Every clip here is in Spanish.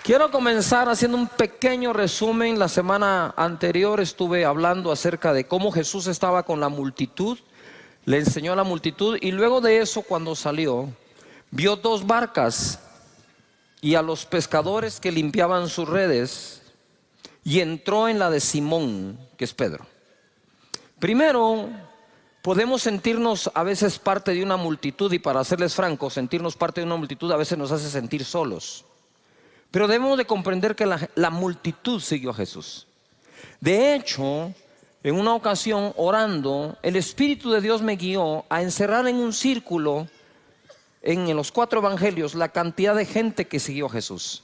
Quiero comenzar haciendo un pequeño resumen. La semana anterior estuve hablando acerca de cómo Jesús estaba con la multitud, le enseñó a la multitud y luego de eso, cuando salió, vio dos barcas y a los pescadores que limpiaban sus redes y entró en la de Simón, que es Pedro. Primero, podemos sentirnos a veces parte de una multitud, y para serles francos, sentirnos parte de una multitud a veces nos hace sentir solos. Pero debemos de comprender que la multitud siguió a Jesús. De hecho, en una ocasión orando, el Espíritu de Dios me guió a encerrar en un círculo en los 4 evangelios la cantidad de gente que siguió a Jesús.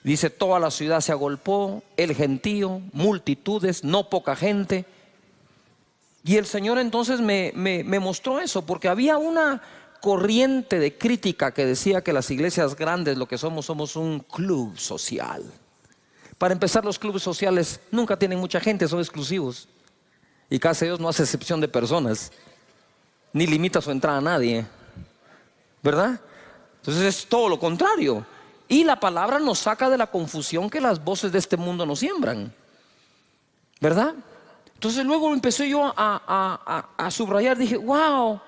Dice: toda la ciudad se agolpó, el gentío, multitudes, no poca gente. Y el Señor entonces me mostró eso, porque había una corriente de crítica que decía que las iglesias grandes lo que somos un club social. Para empezar, los clubes sociales nunca tienen mucha gente, son exclusivos. Y casi Dios no hace excepción de personas, ni limita su entrada a nadie, ¿verdad? Entonces es todo lo contrario. Y la palabra nos saca de la confusión que las voces de este mundo nos siembran, ¿verdad? Entonces luego empecé yo a subrayar, dije: wow,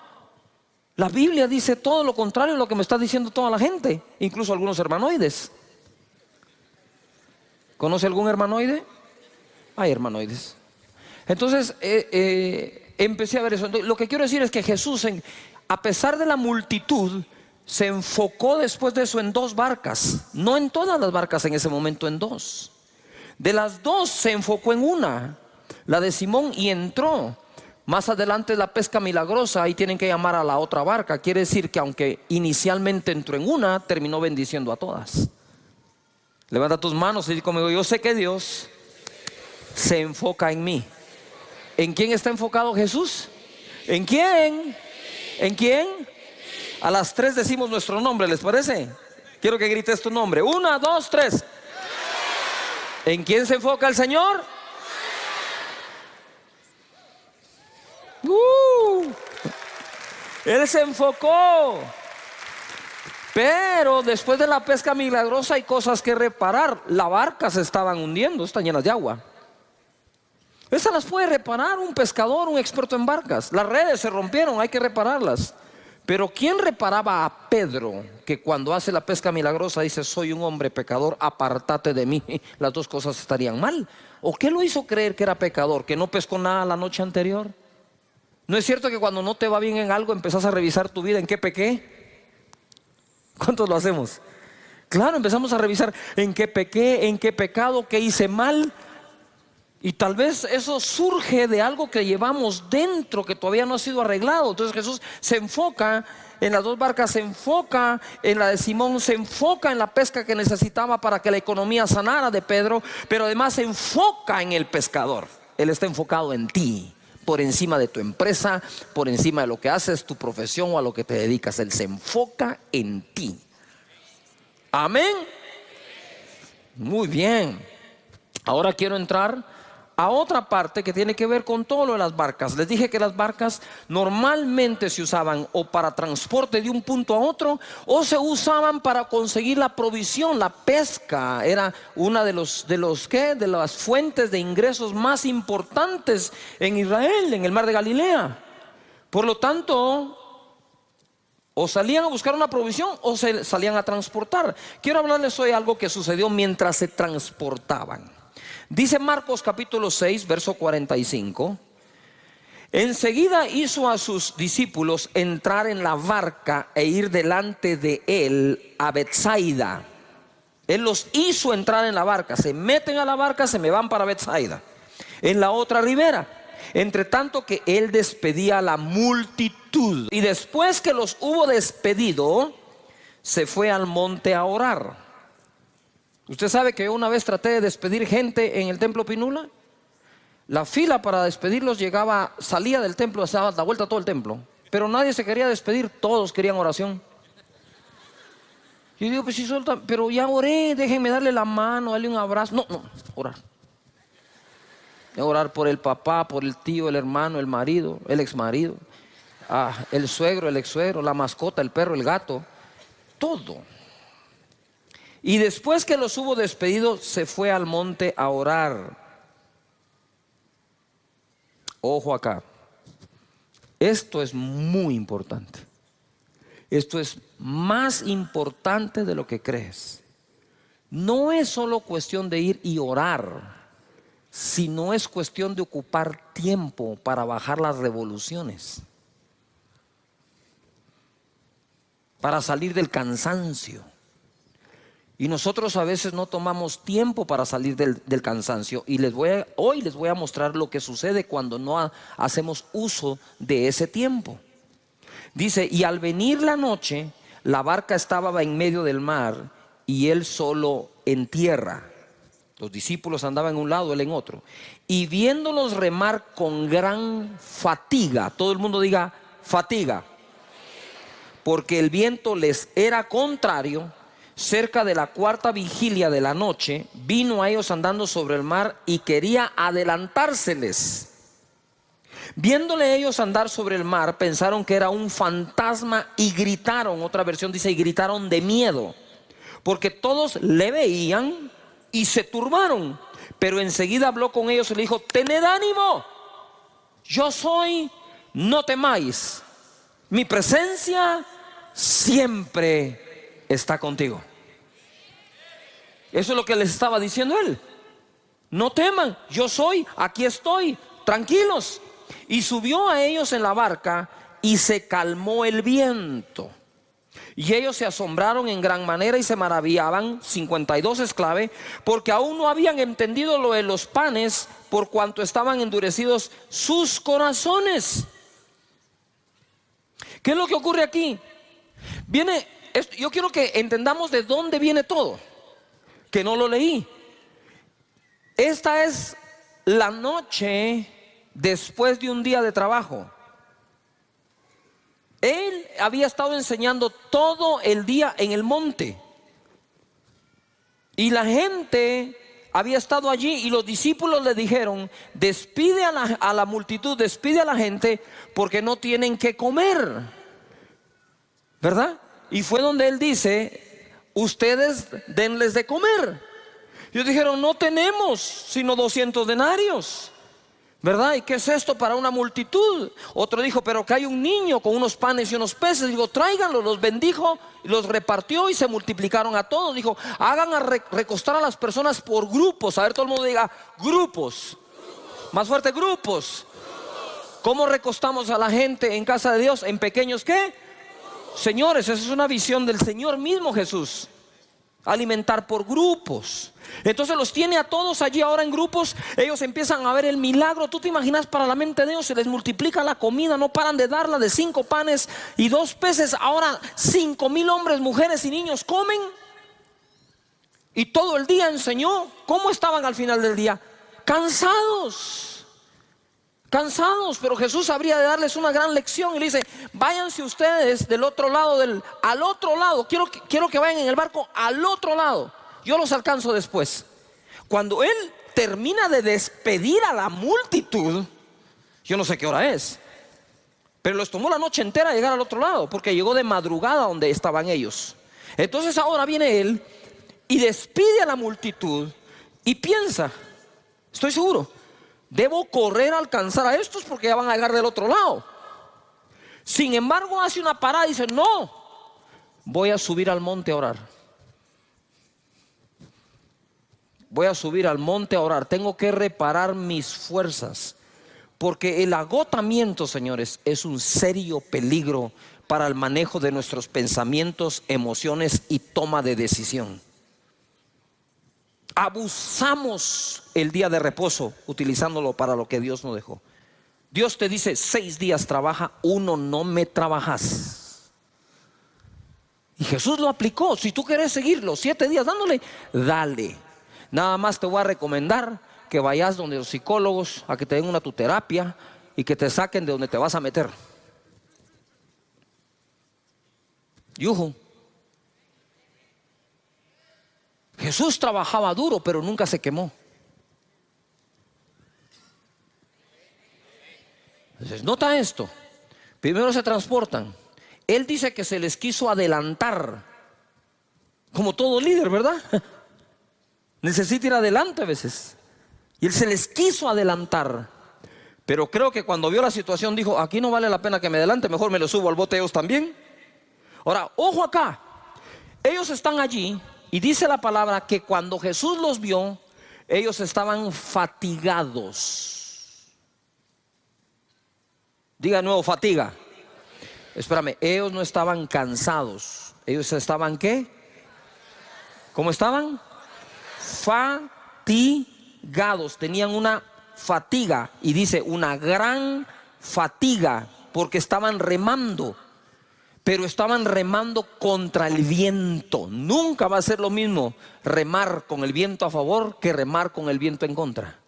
la Biblia dice todo lo contrario a lo que me está diciendo toda la gente, incluso algunos hermanoides. ¿Conoce algún hermanoide? Hay hermanoides. Entonces empecé a ver eso. Entonces, lo que quiero decir es que Jesús, a pesar de la multitud, se enfocó después de eso en 2 barcas. No en todas las barcas en ese momento, en 2. De las 2 se enfocó en una, la de Simón, y entró. Más adelante la pesca milagrosa, ahí tienen que llamar a la otra barca. Quiere decir que aunque inicialmente entró en una, terminó bendiciendo a todas. Levanta tus manos y di conmigo: yo sé que Dios se enfoca en mí. ¿En quién está enfocado Jesús? ¿En quién? ¿En quién? A las 3 decimos nuestro nombre, ¿les parece? Quiero que grites tu nombre. 1, 2, 3. ¿En quién se enfoca el Señor? Él se enfocó. Pero después de la pesca milagrosa hay cosas que reparar. La barca se estaban hundiendo, están llenas de agua. Esas las puede reparar un pescador, un experto en barcas. Las redes se rompieron, hay que repararlas. Pero ¿quién reparaba a Pedro, que cuando hace la pesca milagrosa dice: soy un hombre pecador, apártate de mí? Las dos cosas estarían mal. ¿O qué lo hizo creer que era pecador? ¿Que no pescó nada la noche anterior? ¿No es cierto que cuando no te va bien en algo empezás a revisar tu vida? ¿En qué pequé? ¿Cuántos lo hacemos? Claro, empezamos a revisar en qué pequé, en qué pecado, qué hice mal. Y tal vez eso surge de algo que llevamos dentro que todavía no ha sido arreglado. Entonces Jesús se enfoca en las 2 barcas, se enfoca en la de Simón, se enfoca en la pesca que necesitaba para que la economía sanara de Pedro, pero además se enfoca en el pescador. Él está enfocado en ti, por encima de tu empresa, por encima de lo que haces, tu profesión o a lo que te dedicas. Él se enfoca en ti. Amén. Muy bien. Ahora quiero entrar a otra parte que tiene que ver con todo lo de las barcas. Les dije que las barcas normalmente se usaban o para transporte de un punto a otro, o se usaban para conseguir la provisión. La pesca era una de las fuentes de ingresos más importantes en Israel, en el mar de Galilea. Por lo tanto, o salían a buscar una provisión o se salían a transportar. Quiero hablarles hoy algo que sucedió mientras se transportaban. Dice Marcos capítulo 6, verso 45: enseguida hizo a sus discípulos entrar en la barca e ir delante de él a Betsaida. Él los hizo entrar en la barca. Se meten a la barca, se me van para Betsaida, en la otra ribera. Entre tanto que él despedía a la multitud. Y después que los hubo despedido, se fue al monte a orar. Usted sabe que yo una vez traté de despedir gente en el templo Pinula. La fila para despedirlos salía del templo, se daba la vuelta a todo el templo, pero nadie se quería despedir, todos querían oración. Yo digo: pues sí, pero ya oré, déjenme darle la mano, darle un abrazo. No, orar. Orar por el papá, por el tío, el hermano, el marido, el exmarido, el suegro, el ex suegro, la mascota, el perro, el gato, todo. Y después que los hubo despedido, se fue al monte a orar. Ojo acá. Esto es muy importante. Esto es más importante de lo que crees. No es solo cuestión de ir y orar, sino es cuestión de ocupar tiempo para bajar las revoluciones, para salir del cansancio. Y nosotros a veces no tomamos tiempo para salir del cansancio. Y hoy les voy a mostrar lo que sucede cuando no hacemos uso de ese tiempo. Dice, y al venir la noche, la barca estaba en medio del mar y él solo en tierra. Los discípulos andaban en un lado, él en otro. Y viéndolos remar con gran fatiga, todo el mundo diga fatiga, porque el viento les era contrario. Cerca de la cuarta vigilia de la noche, vino a ellos andando sobre el mar y quería adelantárseles. Viéndole ellos andar sobre el mar, pensaron que era un fantasma y gritaron. Otra versión dice, y gritaron de miedo, porque todos le veían y se turbaron. Pero enseguida habló con ellos y le dijo, tened ánimo, yo soy, no temáis, mi presencia siempre está contigo. Eso es lo que les estaba diciendo él. No teman, yo soy, aquí estoy, tranquilos. Y subió a ellos en la barca y se calmó el viento. Y ellos se asombraron en gran manera y se maravillaban, 52 esclavos, porque aún no habían entendido lo de los panes, por cuanto estaban endurecidos sus corazones. ¿Qué es lo que ocurre aquí? Yo quiero que entendamos de dónde viene todo, que no lo leí. Esta es la noche después de un día de trabajo. Él había estado enseñando todo el día en el monte. Y la gente había estado allí y los discípulos le dijeron, despide a la multitud, despide a la gente porque no tienen que comer, ¿verdad? Y fue donde él dice, ustedes denles de comer. Ellos dijeron, no tenemos sino 200 denarios, ¿verdad? ¿Y qué es esto para una multitud? Otro dijo, pero que hay un niño con unos panes y unos peces. Digo, tráiganlo. Los bendijo, los repartió y se multiplicaron a todos. Dijo, hagan recostar a las personas por grupos. A ver, todo el mundo diga, grupos. Más fuerte, grupos. ¿Cómo recostamos a la gente en casa de Dios? ¿En pequeños qué? Señores, esa es una visión del Señor mismo Jesús. Alimentar por grupos. Entonces los tiene a todos allí ahora en grupos. Ellos empiezan a ver el milagro. Tú te imaginas, para la mente de Dios se les multiplica la comida. No paran de darla, de 5 panes y 2 peces. Ahora 5,000 hombres, mujeres y niños comen. Y todo el día enseñó. ¿Cómo estaban al final del día? Cansados, pero Jesús habría de darles una gran lección y le dice, váyanse ustedes del otro lado, al otro lado. Quiero que vayan en el barco al otro lado. Yo los alcanzo después. Cuando él termina de despedir a la multitud, yo no sé qué hora es, pero les tomó la noche entera llegar al otro lado, porque llegó de madrugada donde estaban ellos. Entonces ahora viene él y despide a la multitud y piensa, estoy seguro, debo correr a alcanzar a estos porque ya van a llegar del otro lado. Sin embargo hace una parada y dice, no, voy a subir al monte a orar. Voy a subir al monte a orar. Tengo que reparar mis fuerzas, porque el agotamiento, señores, es un serio peligro para el manejo de nuestros pensamientos, emociones y toma de decisión. Abusamos el día de reposo utilizándolo para lo que Dios nos dejó. Dios te dice 6 días trabaja, 1 no me trabajas. Y Jesús lo aplicó. Si tú quieres seguirlo 7 días dándole, dale. Nada más te voy a recomendar que vayas donde los psicólogos a que te den una tu terapia y que te saquen de donde te vas a meter. Yuhu. Jesús trabajaba duro, pero nunca se quemó. Entonces, nota esto. Primero se transportan. Él dice que se les quiso adelantar. Como todo líder, ¿verdad? Necesita ir adelante a veces. Y él se les quiso adelantar. Pero creo que cuando vio la situación dijo, aquí no vale la pena que me adelante, mejor me lo subo al bote ellos también. Ahora, ojo acá. Ellos están allí y dice la palabra que cuando Jesús los vio, ellos estaban fatigados. Diga de nuevo, fatiga. Espérame, ellos no estaban cansados. Ellos estaban, ¿qué? ¿Cómo estaban? Fatigados. Tenían una fatiga. Y dice una gran fatiga. Porque estaban remando. Pero estaban remando contra el viento. Nunca va a ser lo mismo remar con el viento a favor que remar con el viento en contra.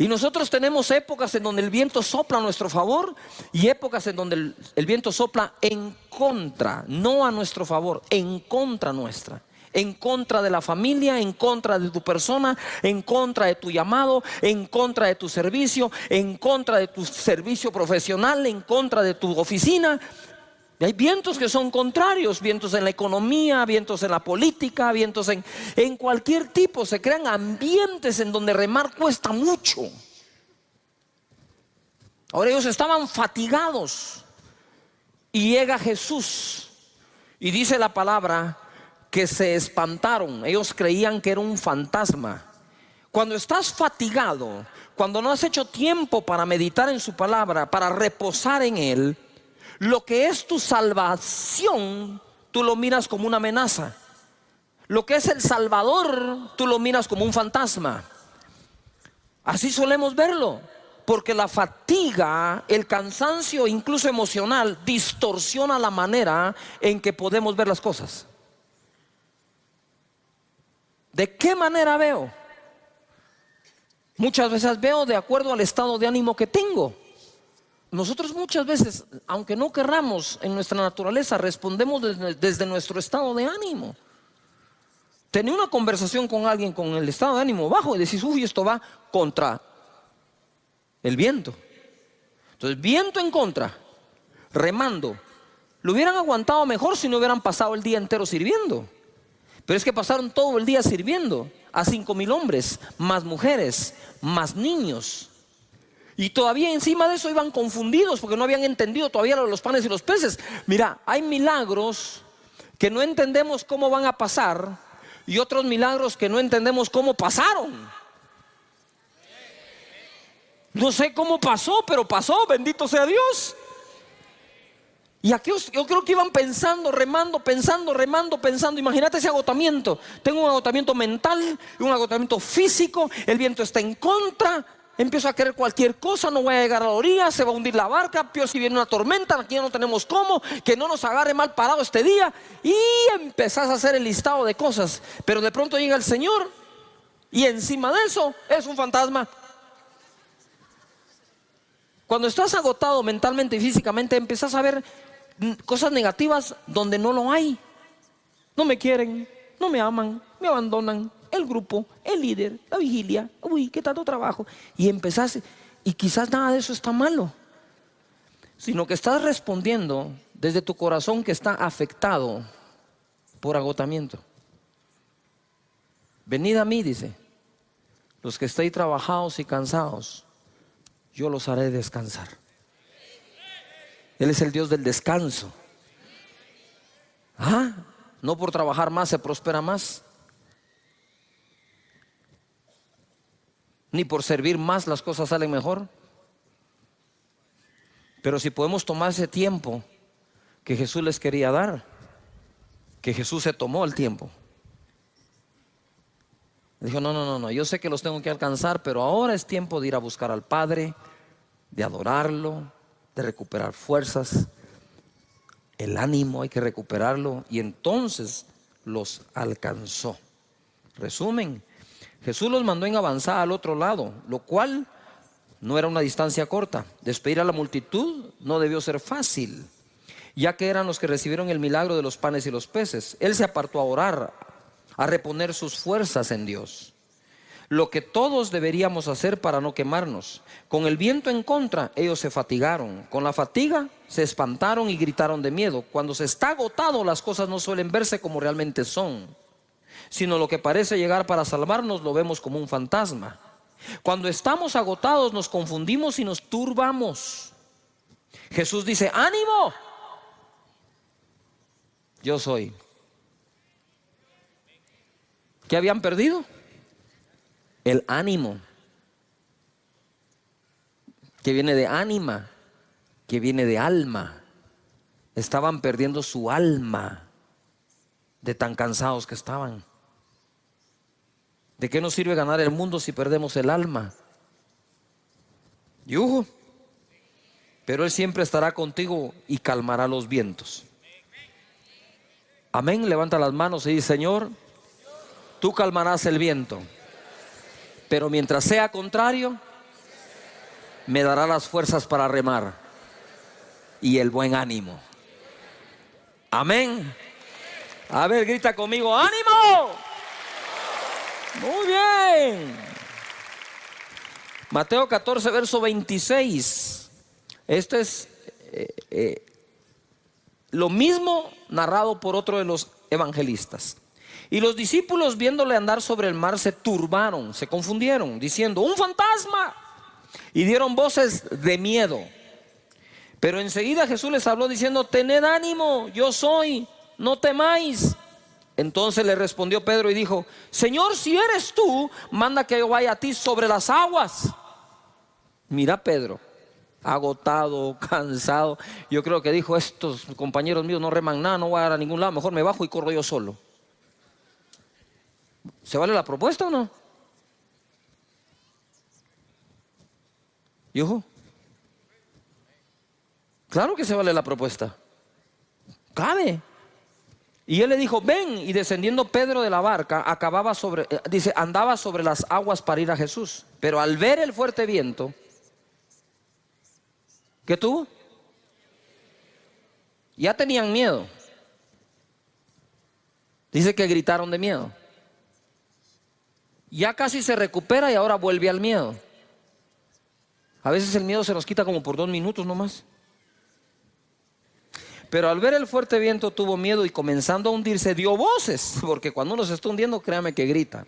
Y nosotros tenemos épocas en donde el viento sopla a nuestro favor y épocas en donde el viento sopla en contra, no a nuestro favor, en contra nuestra. En contra de la familia, en contra de tu persona, en contra de tu llamado, en contra de tu servicio, en contra de tu servicio profesional, en contra de tu oficina. Y hay vientos que son contrarios, vientos en la economía, vientos en la política, vientos en cualquier tipo. Se crean ambientes en donde remar cuesta mucho. Ahora ellos estaban fatigados y llega Jesús y dice la palabra que se espantaron. Ellos creían que era un fantasma. Cuando estás fatigado, cuando no has hecho tiempo para meditar en su palabra, para reposar en él, lo que es tu salvación, tú lo miras como una amenaza. Lo que es el Salvador, tú lo miras como un fantasma. Así solemos verlo, porque la fatiga, el cansancio, incluso emocional, distorsiona la manera en que podemos ver las cosas. ¿De qué manera veo? Muchas veces veo de acuerdo al estado de ánimo que tengo. Nosotros muchas veces, aunque no querramos, en nuestra naturaleza respondemos desde nuestro estado de ánimo. Tenía una conversación con alguien con el estado de ánimo bajo y decís, uy, esto va contra el viento. Entonces, viento en contra, remando. Lo hubieran aguantado mejor si no hubieran pasado el día entero sirviendo. Pero es que pasaron todo el día sirviendo a 5,000 hombres, más mujeres, más niños. Y todavía encima de eso iban confundidos porque no habían entendido todavía lo de los panes y los peces. Mira, hay milagros que no entendemos cómo van a pasar y otros milagros que no entendemos cómo pasaron. No sé cómo pasó, pero pasó, bendito sea Dios. Y aquí yo creo que iban pensando, remando, remando. Imagínate ese agotamiento. Tengo un agotamiento mental, un agotamiento físico, el viento está en contra. Empiezo a querer cualquier cosa, no voy a llegar a la orilla, se va a hundir la barca, peor si viene una tormenta, aquí ya no tenemos cómo, que no nos agarre mal parado este día. Y empezás a hacer el listado de cosas, pero de pronto llega el Señor y encima de eso es un fantasma. Cuando estás agotado mentalmente y físicamente, empezás a ver cosas negativas donde no lo hay. No me quieren, no me aman, me abandonan. El grupo, el líder, la vigilia, uy, qué tanto trabajo. Y empezás, y quizás nada de eso está malo, sino que estás respondiendo desde tu corazón que está afectado por agotamiento. Venid a mí, dice, los que estéis trabajados y cansados, yo los haré descansar. Él es el Dios del descanso. No por trabajar más se prospera más, ni por servir más las cosas salen mejor. Pero si podemos tomar ese tiempo que Jesús les quería dar, que Jesús se tomó el tiempo. Dijo, no, yo sé que los tengo que alcanzar, pero ahora es tiempo de ir a buscar al Padre, de adorarlo, de recuperar fuerzas. El ánimo hay que recuperarlo, y entonces los alcanzó. Resumen, Jesús los mandó en avanzada al otro lado, lo cual no era una distancia corta. Despedir a la multitud no debió ser fácil, ya que eran los que recibieron el milagro de los panes y los peces. Él se apartó a orar, a reponer sus fuerzas en Dios. lo que todos deberíamos hacer para no quemarnos. Con el viento en contra, ellos se fatigaron. Con la fatiga, se espantaron y gritaron de miedo. Cuando se está agotado, las cosas no suelen verse como realmente son, sino lo que parece llegar para salvarnos lo vemos como un fantasma. Cuando estamos agotados, nos confundimos y nos turbamos. Jesús dice: ánimo, yo soy. ¿Qué habían perdido? El ánimo, que viene de ánima, que viene de alma. Estaban perdiendo su alma de tan cansados que estaban. ¿De qué nos sirve ganar el mundo si perdemos el alma? Yujo. Pero Él siempre estará contigo y calmará los vientos. Amén. Levanta las manos y dice: Señor, tú calmarás el viento, pero mientras sea contrario, me dará las fuerzas para remar y el buen ánimo. Amén. A ver, grita conmigo: ánimo. Muy bien. Mateo 14, verso 26. Esto es lo mismo narrado por otro de los evangelistas. Y los discípulos, viéndole andar sobre el mar, se turbaron, se confundieron, diciendo: ¡un fantasma! Y dieron voces de miedo. Pero enseguida Jesús les habló diciendo: tened ánimo, yo soy, no temáis. Entonces le respondió Pedro y dijo: Señor, si eres tú, manda que yo vaya a ti sobre las aguas. Mira Pedro, agotado, cansado. Yo creo que dijo: estos compañeros míos no reman nada, no voy a ir a ningún lado, mejor me bajo y corro yo solo. ¿Se vale la propuesta o no? ¿Yujo? Claro que se vale la propuesta. Cabe. Y él le dijo: ven. Y descendiendo Pedro de la barca, andaba sobre las aguas para ir a Jesús. Pero al ver el fuerte viento, ¿qué tuvo? Ya tenían miedo. Dice que gritaron de miedo. Ya casi se recupera y ahora vuelve al miedo. A veces el miedo se nos quita como por 2 minutos nomás. Pero al ver el fuerte viento tuvo miedo y comenzando a hundirse dio voces, porque cuando uno se está hundiendo, créame que grita,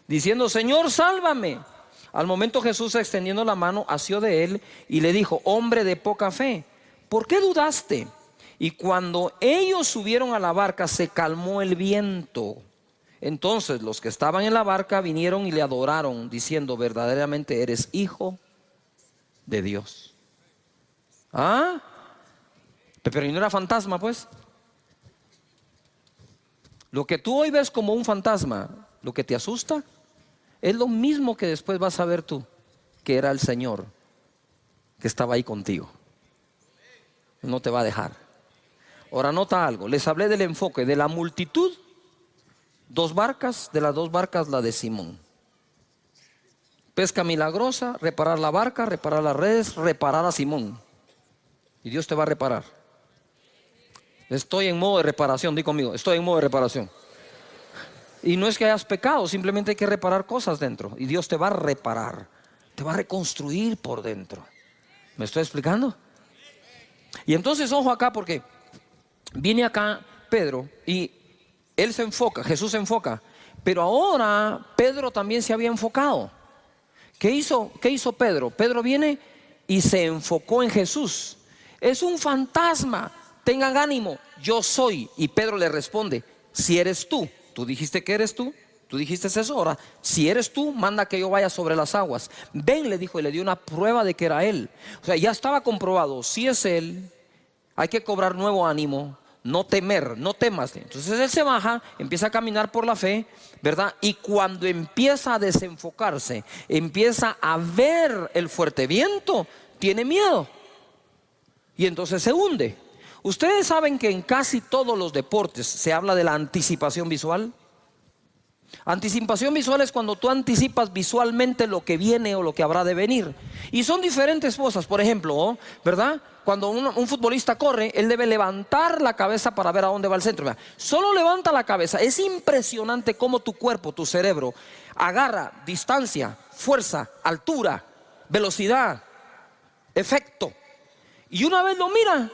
diciendo: Señor, sálvame. Al momento Jesús, extendiendo la mano, asió de él y le dijo: hombre de poca fe, ¿por qué dudaste? Y cuando ellos subieron a la barca, se calmó el viento. Entonces los que estaban en la barca vinieron y le adoraron, diciendo: verdaderamente eres hijo de Dios. ¿Ah? Pero no era fantasma, pues. Lo que tú hoy ves como un fantasma, lo que te asusta, es lo mismo que después vas a ver tú, que era el Señor que estaba ahí contigo. No te va a dejar. Ahora nota algo, les hablé del enfoque de la multitud. 2 barcas, de las 2 barcas la de Simón. Pesca milagrosa, reparar la barca, reparar las redes, reparar a Simón. Y Dios te va a reparar. Estoy en modo de reparación, di conmigo, estoy en modo de reparación. Y no es que hayas pecado, simplemente hay que reparar cosas dentro. Y Dios te va a reparar, te va a reconstruir por dentro. ¿Me estoy explicando? Y entonces ojo acá, porque viene acá Pedro y él se enfoca, Jesús se enfoca. Pero ahora Pedro también se había enfocado. ¿Qué hizo Pedro? Pedro viene y se enfocó en Jesús. Es un fantasma. Tengan ánimo, yo soy. Y Pedro le responde: si eres tú, tú dijiste que eres tú, tú dijiste eso, ahora si eres tú, manda que yo vaya sobre las aguas. Ven, le dijo, y le dio una prueba de que era él. O sea, ya estaba comprobado, si es él, hay que cobrar nuevo ánimo, no temer, no temas. Entonces él se baja, empieza a caminar por la fe, ¿verdad? Y cuando empieza a desenfocarse, empieza a ver el fuerte viento, tiene miedo y entonces se hunde. Ustedes saben que en casi todos los deportes se habla de la anticipación visual. Anticipación visual es cuando tú anticipas visualmente lo que viene o lo que habrá de venir. Y son diferentes cosas. Por ejemplo, ¿verdad? Cuando un futbolista corre, él debe levantar la cabeza para ver a dónde va el centro. Solo levanta la cabeza. Es impresionante cómo tu cuerpo, tu cerebro, agarra distancia, fuerza, altura, velocidad, efecto. Y una vez lo mira,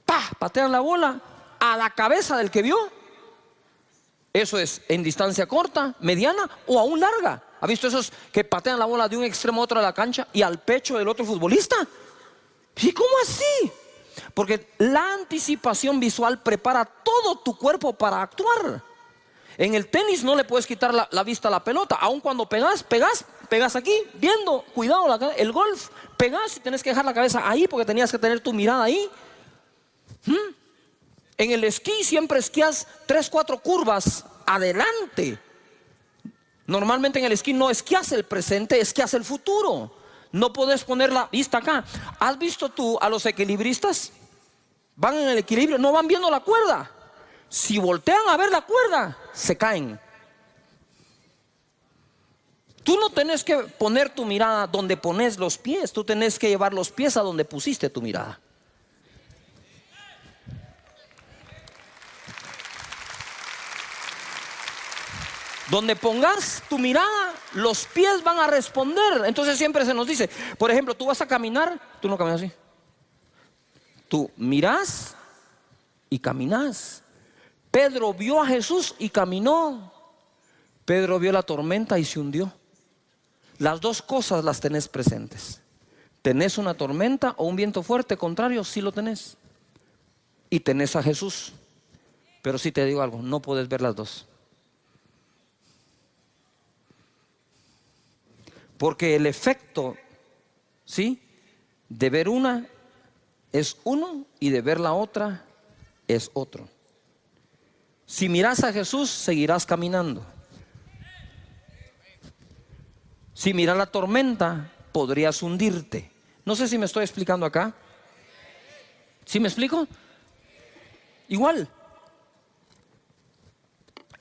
¡pah!, patean la bola a la cabeza del que vio. Eso es en distancia corta, mediana o aún larga. ¿Ha visto esos que patean la bola de un extremo a otro de la cancha y al pecho del otro futbolista? ¿Y cómo así? Porque la anticipación visual prepara todo tu cuerpo para actuar. En el tenis no le puedes quitar la vista a la pelota. Aun cuando pegas aquí, viendo, cuidado, el golf, pegas y tienes que dejar la cabeza ahí porque tenías que tener tu mirada ahí. En el esquí siempre esquías 3, 4 curvas adelante. Normalmente en el esquí no esquías el presente, esquías el futuro. No puedes poner la vista acá. ¿Has visto tú a los equilibristas? Van en el equilibrio, no van viendo la cuerda. Si voltean a ver la cuerda, se caen. Tú no tenés que poner tu mirada donde pones los pies. Tú tenés que llevar los pies a donde pusiste tu mirada. Donde pongas tu mirada, los pies van a responder. Entonces siempre se nos dice, por ejemplo, tú vas a caminar, tú no caminas así. Tú mirás y caminás. Pedro vio a Jesús y caminó. Pedro vio la tormenta y se hundió. Las dos cosas las tenés presentes. ¿Tenés una tormenta o un viento fuerte? Contrario, sí lo tenés. Y tenés a Jesús. Pero sí te digo algo, no puedes ver las dos. Porque el efecto, ¿sí?, de ver una es uno y de ver la otra es otro. Si miras a Jesús, seguirás caminando. Si miras la tormenta, podrías hundirte. No sé si me estoy explicando acá. ¿Sí me explico? Igual.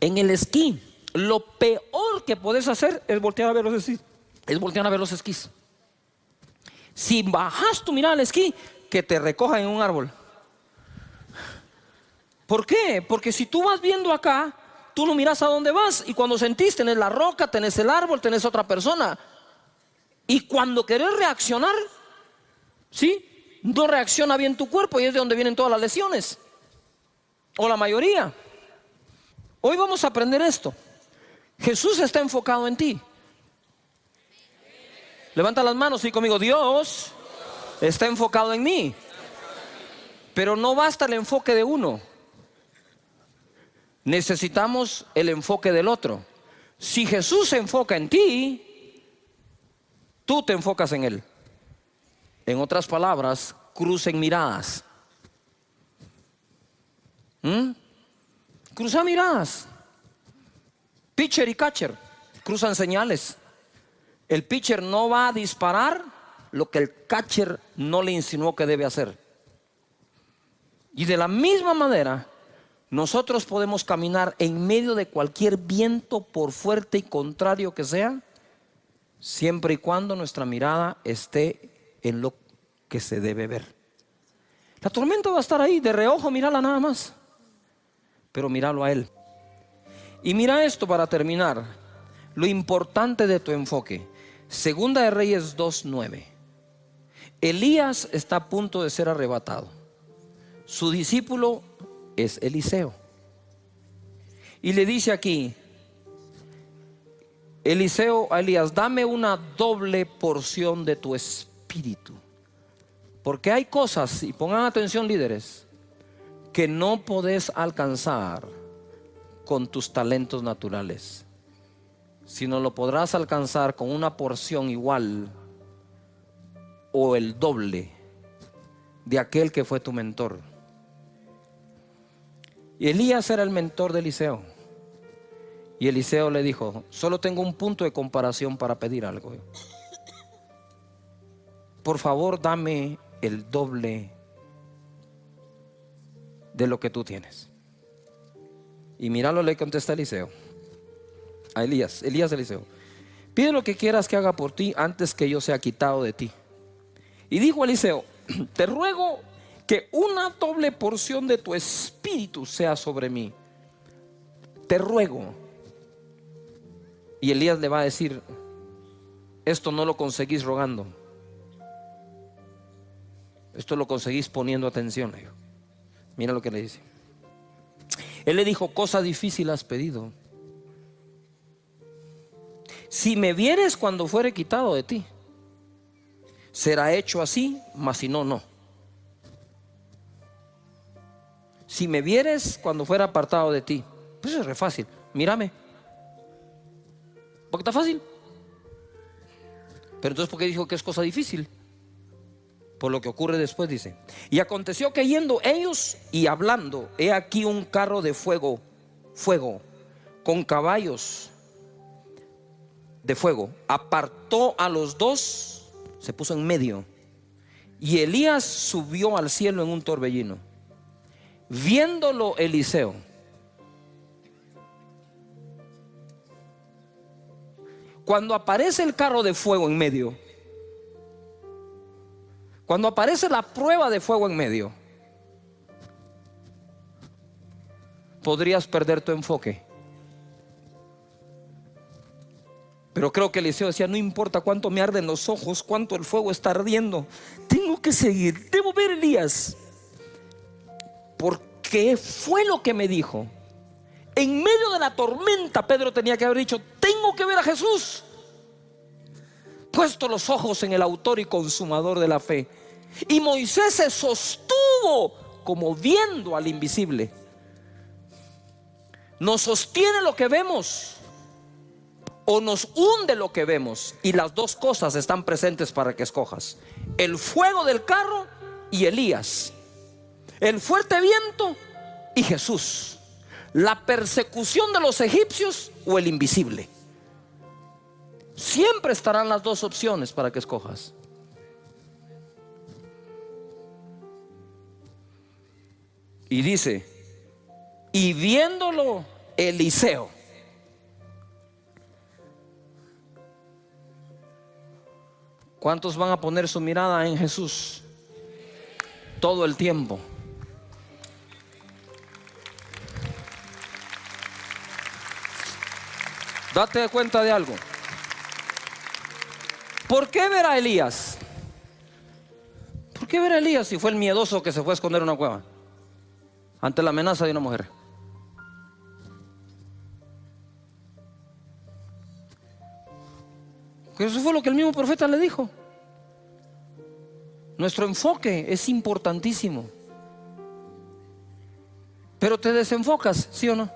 En el esquí, lo peor que puedes hacer es voltear a ver los esquís. Si bajas tu mirada al esquí, que te recojan en un árbol. ¿Por qué? Porque si tú vas viendo acá, tú no miras a dónde vas. Y cuando sentís, tenés la roca, tenés el árbol, tenés otra persona. Y cuando querés reaccionar, ¿sí?, no reacciona bien tu cuerpo y es de donde vienen todas las lesiones. O la mayoría. Hoy vamos a aprender esto. Jesús está enfocado en ti. Levanta las manos y conmigo. Dios está enfocado en mí. Pero no basta el enfoque de uno. Necesitamos el enfoque del otro. Si Jesús se enfoca en ti, tú te enfocas en Él. En otras palabras, crucen miradas. Cruzan miradas. Pitcher y catcher cruzan señales. El pitcher no va a disparar lo que el catcher no le insinuó que debe hacer. Y de la misma manera, nosotros podemos caminar en medio de cualquier viento, por fuerte y contrario que sea, siempre y cuando nuestra mirada esté en lo que se debe ver. La tormenta va a estar ahí, de reojo, mírala nada más, pero míralo a Él. Y mira esto para terminar, lo importante de tu enfoque. Segunda de Reyes 2:9. Elías está a punto de ser arrebatado. Su discípulo es Eliseo. Y le dice aquí Eliseo a Elías: dame una doble porción de tu espíritu. Porque hay cosas, y pongan atención líderes, que no podés alcanzar con tus talentos naturales, sino lo podrás alcanzar con una porción igual o el doble de aquel que fue tu mentor. Y Elías era el mentor de Eliseo. Y Eliseo le dijo: solo tengo un punto de comparación para pedir algo. Por favor, dame el doble de lo que tú tienes. Y mira lo que le contesta Eliseo a Elías, Eliseo: pide lo que quieras que haga por ti antes que yo sea quitado de ti. Y dijo Eliseo: te ruego que una doble porción de tu espíritu sea sobre mí. Te ruego. Y Elías le va a decir: esto no lo conseguís rogando, esto lo conseguís poniendo atención. Mira lo que le dice. Él le dijo: cosa difícil has pedido. Si me vieres cuando fuere quitado de ti, será hecho así, mas si no, no. Si me vieres cuando fuera apartado de ti, pues es re fácil. Mírame, porque está fácil. Pero entonces, ¿por qué dijo que es cosa difícil? Por lo que ocurre después, dice: y aconteció que yendo ellos y hablando, he aquí un carro de fuego, con caballos de fuego, apartó a los dos, se puso en medio, y Elías subió al cielo en un torbellino. Viéndolo Eliseo, cuando aparece el carro de fuego en medio, cuando aparece la prueba de fuego en medio, podrías perder tu enfoque. Pero creo que Eliseo decía: no importa cuánto me arden los ojos, cuánto el fuego está ardiendo, tengo que seguir, debo ver a Elías, porque fue lo que me dijo. En medio de la tormenta, Pedro tenía que haber dicho: tengo que ver a Jesús. Puesto los ojos en el autor y consumador de la fe. Y Moisés se sostuvo como viendo al invisible. Nos sostiene lo que vemos o nos hunde lo que vemos, y las dos cosas están presentes para que escojas: el fuego del carro y Elías, el fuerte viento y Jesús, la persecución de los egipcios o el invisible. Siempre estarán las dos opciones para que escojas. Y dice: y viéndolo Eliseo. ¿Cuántos van a poner su mirada en Jesús todo el tiempo? Date cuenta de algo. ¿Por qué ver a Elías? ¿Por qué ver a Elías si fue el miedoso que se fue a esconder en una cueva ante la amenaza de una mujer? Que eso fue lo que el mismo profeta le dijo. Nuestro enfoque es importantísimo. Pero te desenfocas, ¿sí o no?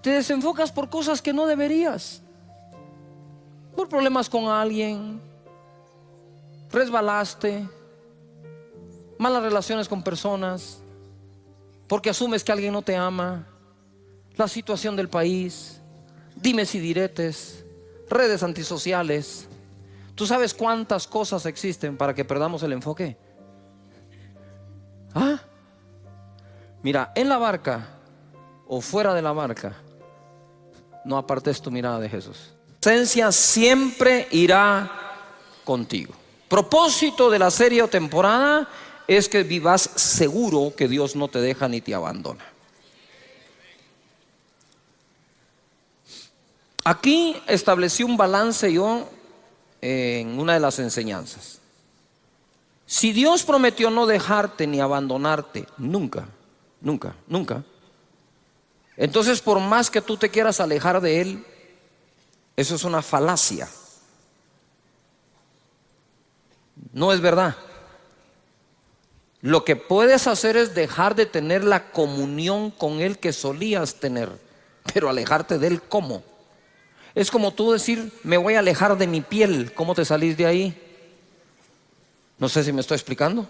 Te desenfocas por cosas que no deberías. Por problemas con alguien, resbalaste, malas relaciones con personas, porque asumes que alguien no te ama, la situación del país, dimes y diretes, redes antisociales. ¿Tú sabes cuántas cosas existen para que perdamos el enfoque? Mira, en la barca o fuera de la barca, no apartes tu mirada de Jesús. La presencia siempre irá contigo. Propósito de la serie o temporada es que vivas seguro que Dios no te deja ni te abandona. Aquí establecí un balance yo en una de las enseñanzas. Si Dios prometió no dejarte ni abandonarte nunca, nunca, nunca, entonces por más que tú te quieras alejar de Él, eso es una falacia. No es verdad. Lo que puedes hacer es dejar de tener la comunión con Él que solías tener, pero alejarte de Él, ¿cómo? Es como tú decir: me voy a alejar de mi piel. ¿Cómo te salís de ahí? No sé si me estoy explicando.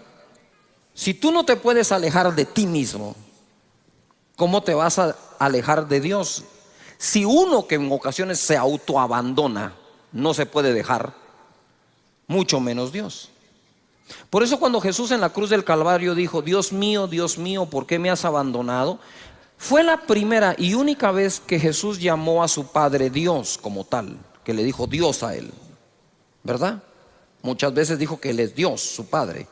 Si tú no te puedes alejar de ti mismo, ¿cómo te vas a alejar de Dios? Si uno que en ocasiones se autoabandona no se puede dejar, mucho menos Dios. Por eso cuando Jesús en la cruz del Calvario dijo: Dios mío, ¿por qué me has abandonado?, Fue la primera y única vez que Jesús llamó a su Padre Dios como tal, que le dijo Dios a él, ¿verdad? Muchas veces dijo que Él es Dios, su Padre.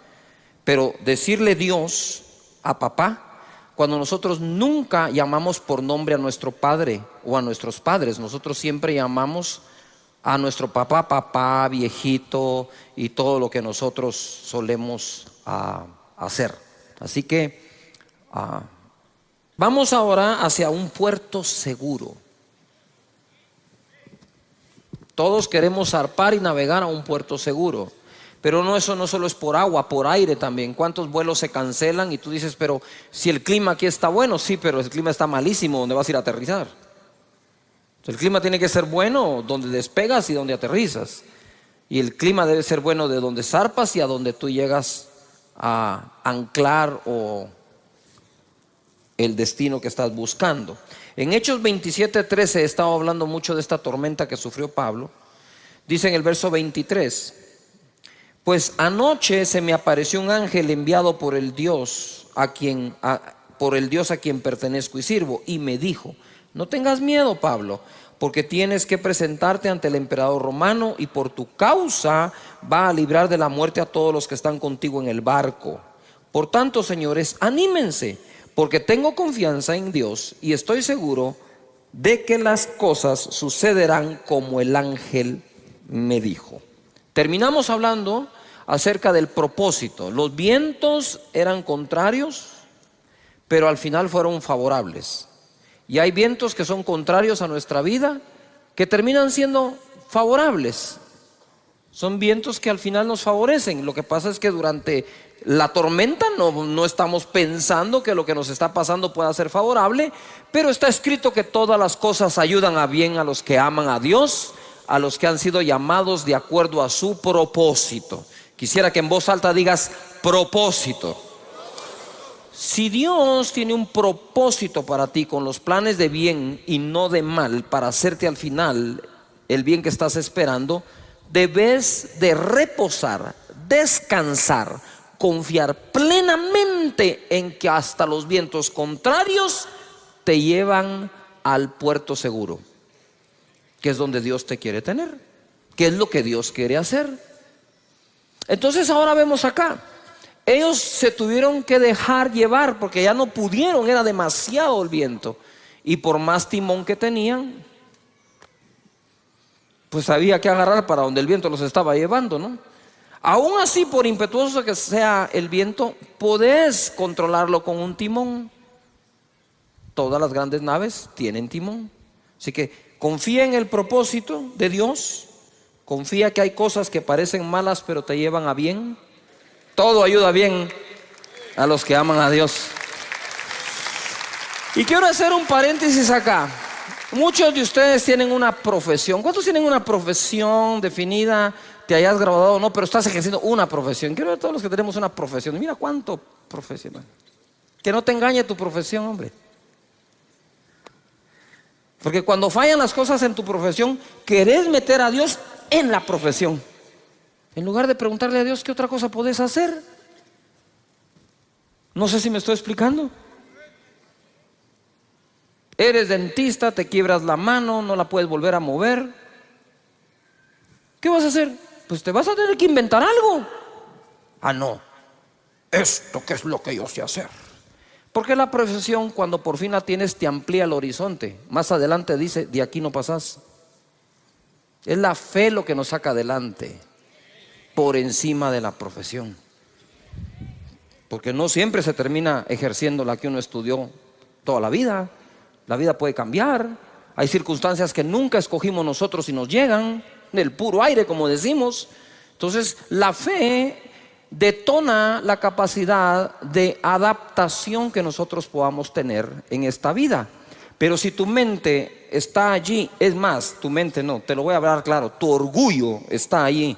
Pero decirle Dios a papá, cuando nosotros nunca llamamos por nombre a nuestro padre o a nuestros padres, nosotros siempre llamamos a nuestro papá, papá, viejito y todo lo que nosotros solemos hacer. Así que vamos ahora hacia un puerto seguro. Todos queremos zarpar y navegar a un puerto seguro. Pero no, eso no solo es por agua, por aire también. ¿Cuántos vuelos se cancelan? Y tú dices, pero si el clima aquí está bueno, sí, pero el clima está malísimo, ¿dónde vas a ir a aterrizar? El clima tiene que ser bueno donde despegas y donde aterrizas. Y el clima debe ser bueno de donde zarpas y a donde tú llegas a anclar o el destino que estás buscando. En Hechos 27:13 he estado hablando mucho de esta tormenta que sufrió Pablo. Dice en el verso 23: pues anoche se me apareció un ángel enviado por el Dios a quien pertenezco y sirvo, y me dijo: no tengas miedo, Pablo, porque tienes que presentarte ante el emperador romano, y por tu causa va a librar de la muerte a todos los que están contigo en el barco. Por tanto, señores, anímense, porque tengo confianza en Dios y estoy seguro de que las cosas sucederán como el ángel me dijo. Terminamos hablando acerca del propósito. Los vientos eran contrarios, pero al final fueron favorables. Y hay vientos que son contrarios a nuestra vida, que terminan siendo favorables. Son vientos que al final nos favorecen. Lo que pasa es que durante la tormenta no estamos pensando que lo que nos está pasando pueda ser favorable, pero está escrito que todas las cosas ayudan a bien a los que aman a Dios, a los que han sido llamados de acuerdo a su propósito. Quisiera que en voz alta digas propósito. Si Dios tiene un propósito para ti con los planes de bien y no de mal, para hacerte al final el bien que estás esperando, debes de reposar, descansar, confiar plenamente en que hasta los vientos contrarios te llevan al puerto seguro, que es donde Dios te quiere tener, que es lo que Dios quiere hacer. Entonces ahora vemos acá, ellos se tuvieron que dejar llevar porque ya no pudieron, era demasiado el viento, y por más timón que tenían, pues había que agarrar para donde el viento los estaba llevando, ¿no? Aún así, por impetuoso que sea el viento, podés controlarlo con un timón. Todas las grandes naves tienen timón. Así que confía en el propósito de Dios. Confía que hay cosas que parecen malas pero te llevan a bien. Todo ayuda bien a los que aman a Dios. Y quiero hacer un paréntesis acá. Muchos de ustedes tienen una profesión. ¿Cuántos tienen una profesión definida? Te hayas graduado o no, pero estás ejerciendo una profesión. Quiero ver a todos los que tenemos una profesión. Mira cuánto profesional. Que no te engañe tu profesión, hombre. Porque cuando fallan las cosas en tu profesión, querés meter a Dios en la profesión, en lugar de preguntarle a Dios qué otra cosa podés hacer. No sé si me estoy explicando. Eres dentista, te quiebras la mano, no la puedes volver a mover. ¿Qué vas a hacer? Pues te vas a tener que inventar algo. Ah, no, esto que es lo que yo sé hacer. Porque la profesión, cuando por fin la tienes, te amplía el horizonte. Más adelante dice, de aquí no pasás. Es la fe lo que nos saca adelante, por encima de la profesión. Porque no siempre se termina ejerciendo la que uno estudió toda la vida. La vida puede cambiar. Hay circunstancias que nunca escogimos nosotros y nos llegan del puro aire, como decimos. Entonces la fe detona la capacidad de adaptación que nosotros podamos tener en esta vida. Pero si tu mente está allí, es más, tu mente no, te lo voy a hablar claro, tu orgullo está allí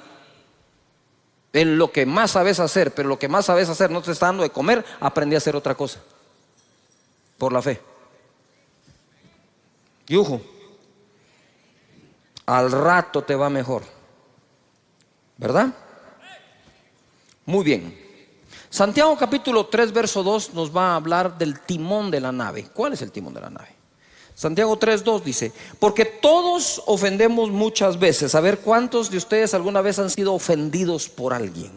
en lo que más sabes hacer, pero lo que más sabes hacer no te está dando de comer, aprendí a hacer otra cosa por la fe. Y ojo, al rato te va mejor, ¿verdad? Muy bien. Santiago capítulo 3 verso 2 nos va a hablar del timón de la nave. ¿Cuál es el timón de la nave? Santiago 3:2 dice: porque todos ofendemos muchas veces. A ver, ¿cuántos de ustedes alguna vez han sido ofendidos por alguien?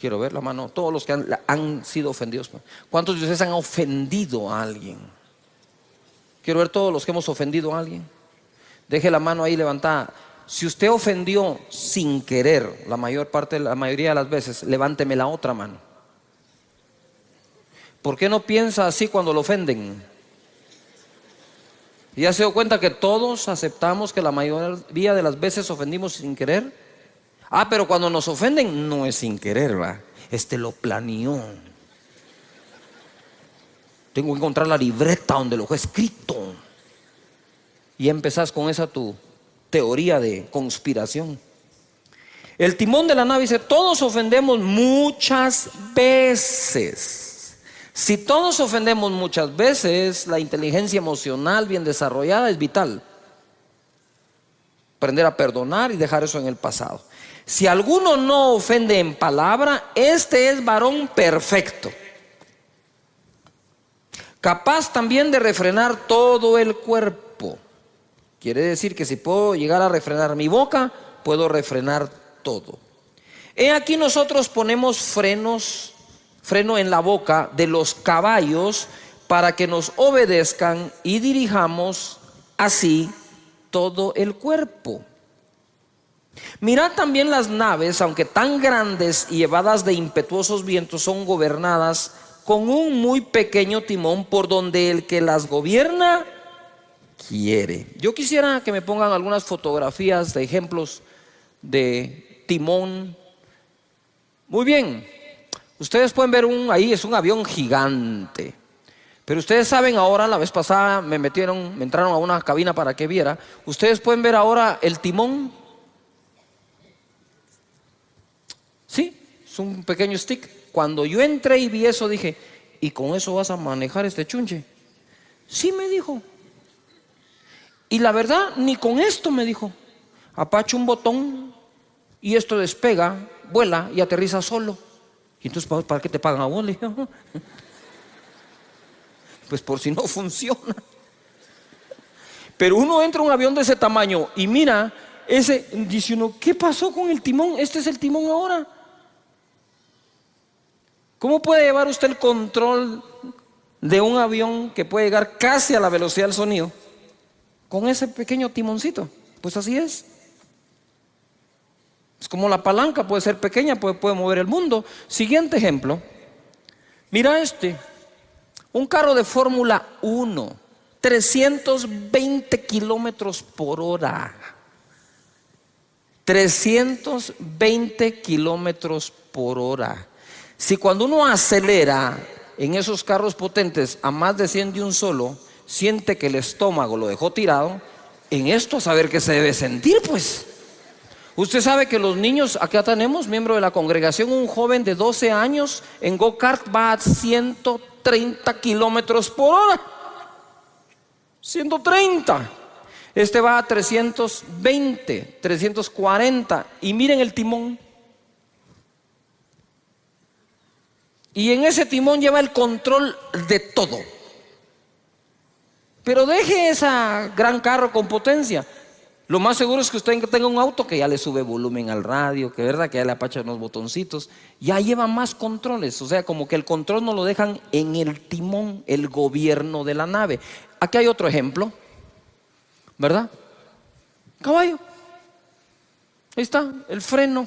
Quiero ver la mano. Todos los que han sido ofendidos. ¿Cuántos de ustedes han ofendido a alguien? Quiero ver todos los que hemos ofendido a alguien. Deje la mano ahí levantada. Si usted ofendió sin querer, la mayoría de las veces, levánteme la otra mano. ¿Por qué no piensa así cuando lo ofenden? ¿Ya se dio cuenta que todos aceptamos que la mayoría de las veces ofendimos sin querer? Pero cuando nos ofenden no es sin querer, ¿va? Lo planeó. Tengo que encontrar la libreta donde lo he escrito. Y empezás con esa tu teoría de conspiración. El timón de la nave dice: todos ofendemos muchas veces. Si todos ofendemos muchas veces, la inteligencia emocional bien desarrollada es vital. Aprender a perdonar y dejar eso en el pasado. Si alguno no ofende en palabra, este es varón perfecto, capaz también de refrenar todo el cuerpo. Quiere decir que si puedo llegar a refrenar mi boca, puedo refrenar todo. He aquí nosotros ponemos freno en la boca de los caballos para que nos obedezcan y dirijamos así todo el cuerpo. Mirad también las naves, aunque tan grandes y llevadas de impetuosos vientos, son gobernadas con un muy pequeño timón por donde el que las gobierna quiere. Yo quisiera que me pongan algunas fotografías de ejemplos de timón. Muy bien, ustedes pueden ver ahí es un avión gigante. Pero ustedes saben ahora, la vez pasada me entraron a una cabina para que viera. Ustedes pueden ver ahora el timón. Sí, es un pequeño stick. Cuando yo entré y vi eso dije: ¿y con eso vas a manejar este chunche? Sí, me dijo. Y la verdad, ni con esto, me dijo. Apacha un botón y esto despega, vuela y aterriza solo. Y entonces, ¿para qué te pagan a vos? Le dije: pues por si no funciona. Pero uno entra a un avión de ese tamaño y mira, dice uno: ¿qué pasó con el timón? Este es el timón ahora. ¿Cómo puede llevar usted el control de un avión que puede llegar casi a la velocidad del sonido con ese pequeño timoncito? Pues así es. Es como la palanca, puede ser pequeña, puede mover el mundo. Siguiente ejemplo. Mira un carro de Fórmula 1, 320 kilómetros por hora. 320 kilómetros por hora. Si cuando uno acelera en esos carros potentes a más de 100 de un solo, siente que el estómago lo dejó tirado, en esto a saber qué se debe sentir, pues. Usted sabe que los niños, acá tenemos miembro de la congregación, un joven de 12 años en go-kart va a 130 kilómetros por hora. 130. Este va a 320, 340. Y miren el timón. Y en ese timón lleva el control de todo. Pero deje ese gran carro con potencia. Lo más seguro es que usted tenga un auto que ya le sube volumen al radio, que verdad que ya le apacha unos botoncitos, ya lleva más controles. O sea, como que el control no lo dejan en el timón, el gobierno de la nave. Aquí hay otro ejemplo, ¿verdad? Caballo. Ahí está, el freno.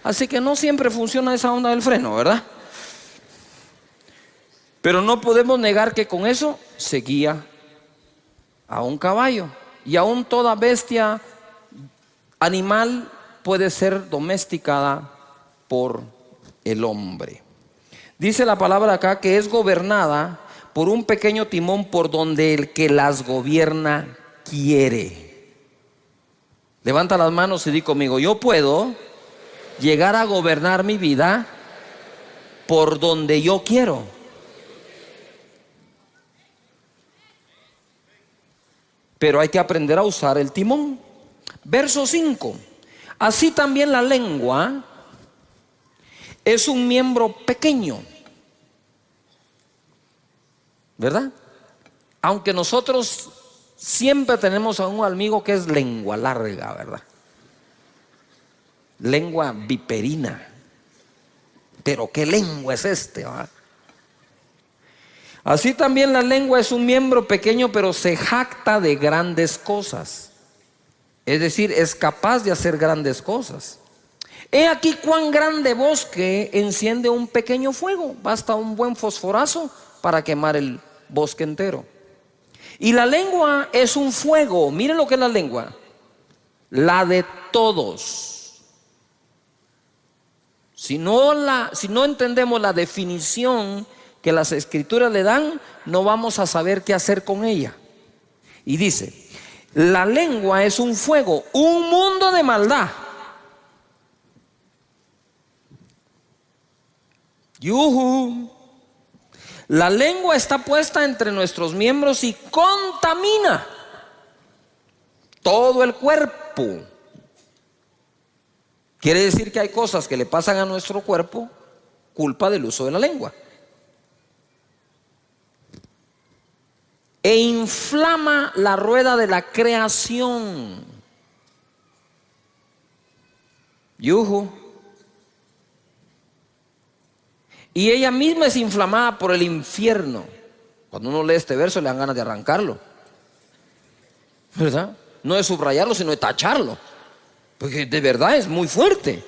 Así que no siempre funciona esa onda del freno, ¿verdad? Pero no podemos negar que con eso se guía a un caballo. Y aún toda bestia animal puede ser domesticada por el hombre. Dice la palabra acá que es gobernada por un pequeño timón por donde el que las gobierna quiere. Levanta las manos y di conmigo: yo puedo llegar a gobernar mi vida por donde yo quiero. Pero hay que aprender a usar el timón. Verso 5. Así también la lengua es un miembro pequeño, ¿verdad? Aunque nosotros siempre tenemos a un amigo que es lengua larga, ¿verdad? Lengua viperina. Pero ¿qué lengua es este, ¿verdad? Así también la lengua es un miembro pequeño, pero se jacta de grandes cosas. Es decir, es capaz de hacer grandes cosas. He aquí cuán grande bosque enciende un pequeño fuego. Basta un buen fosforazo para quemar el bosque entero. Y la lengua es un fuego. Miren lo que es la lengua. La de todos. Si no entendemos la definición que las escrituras le dan, no vamos a saber qué hacer con ella. Y dice, la lengua es un fuego, un mundo de maldad. ¡Yujú! La lengua está puesta entre nuestros miembros y contamina todo el cuerpo. Quiere decir que hay cosas que le pasan a nuestro cuerpo culpa del uso de la lengua. E inflama la rueda de la creación. ¡Yujú! Y ella misma es inflamada por el infierno. Cuando uno lee este verso le dan ganas de arrancarlo, ¿verdad? No de subrayarlo, sino de tacharlo, porque de verdad es muy fuerte.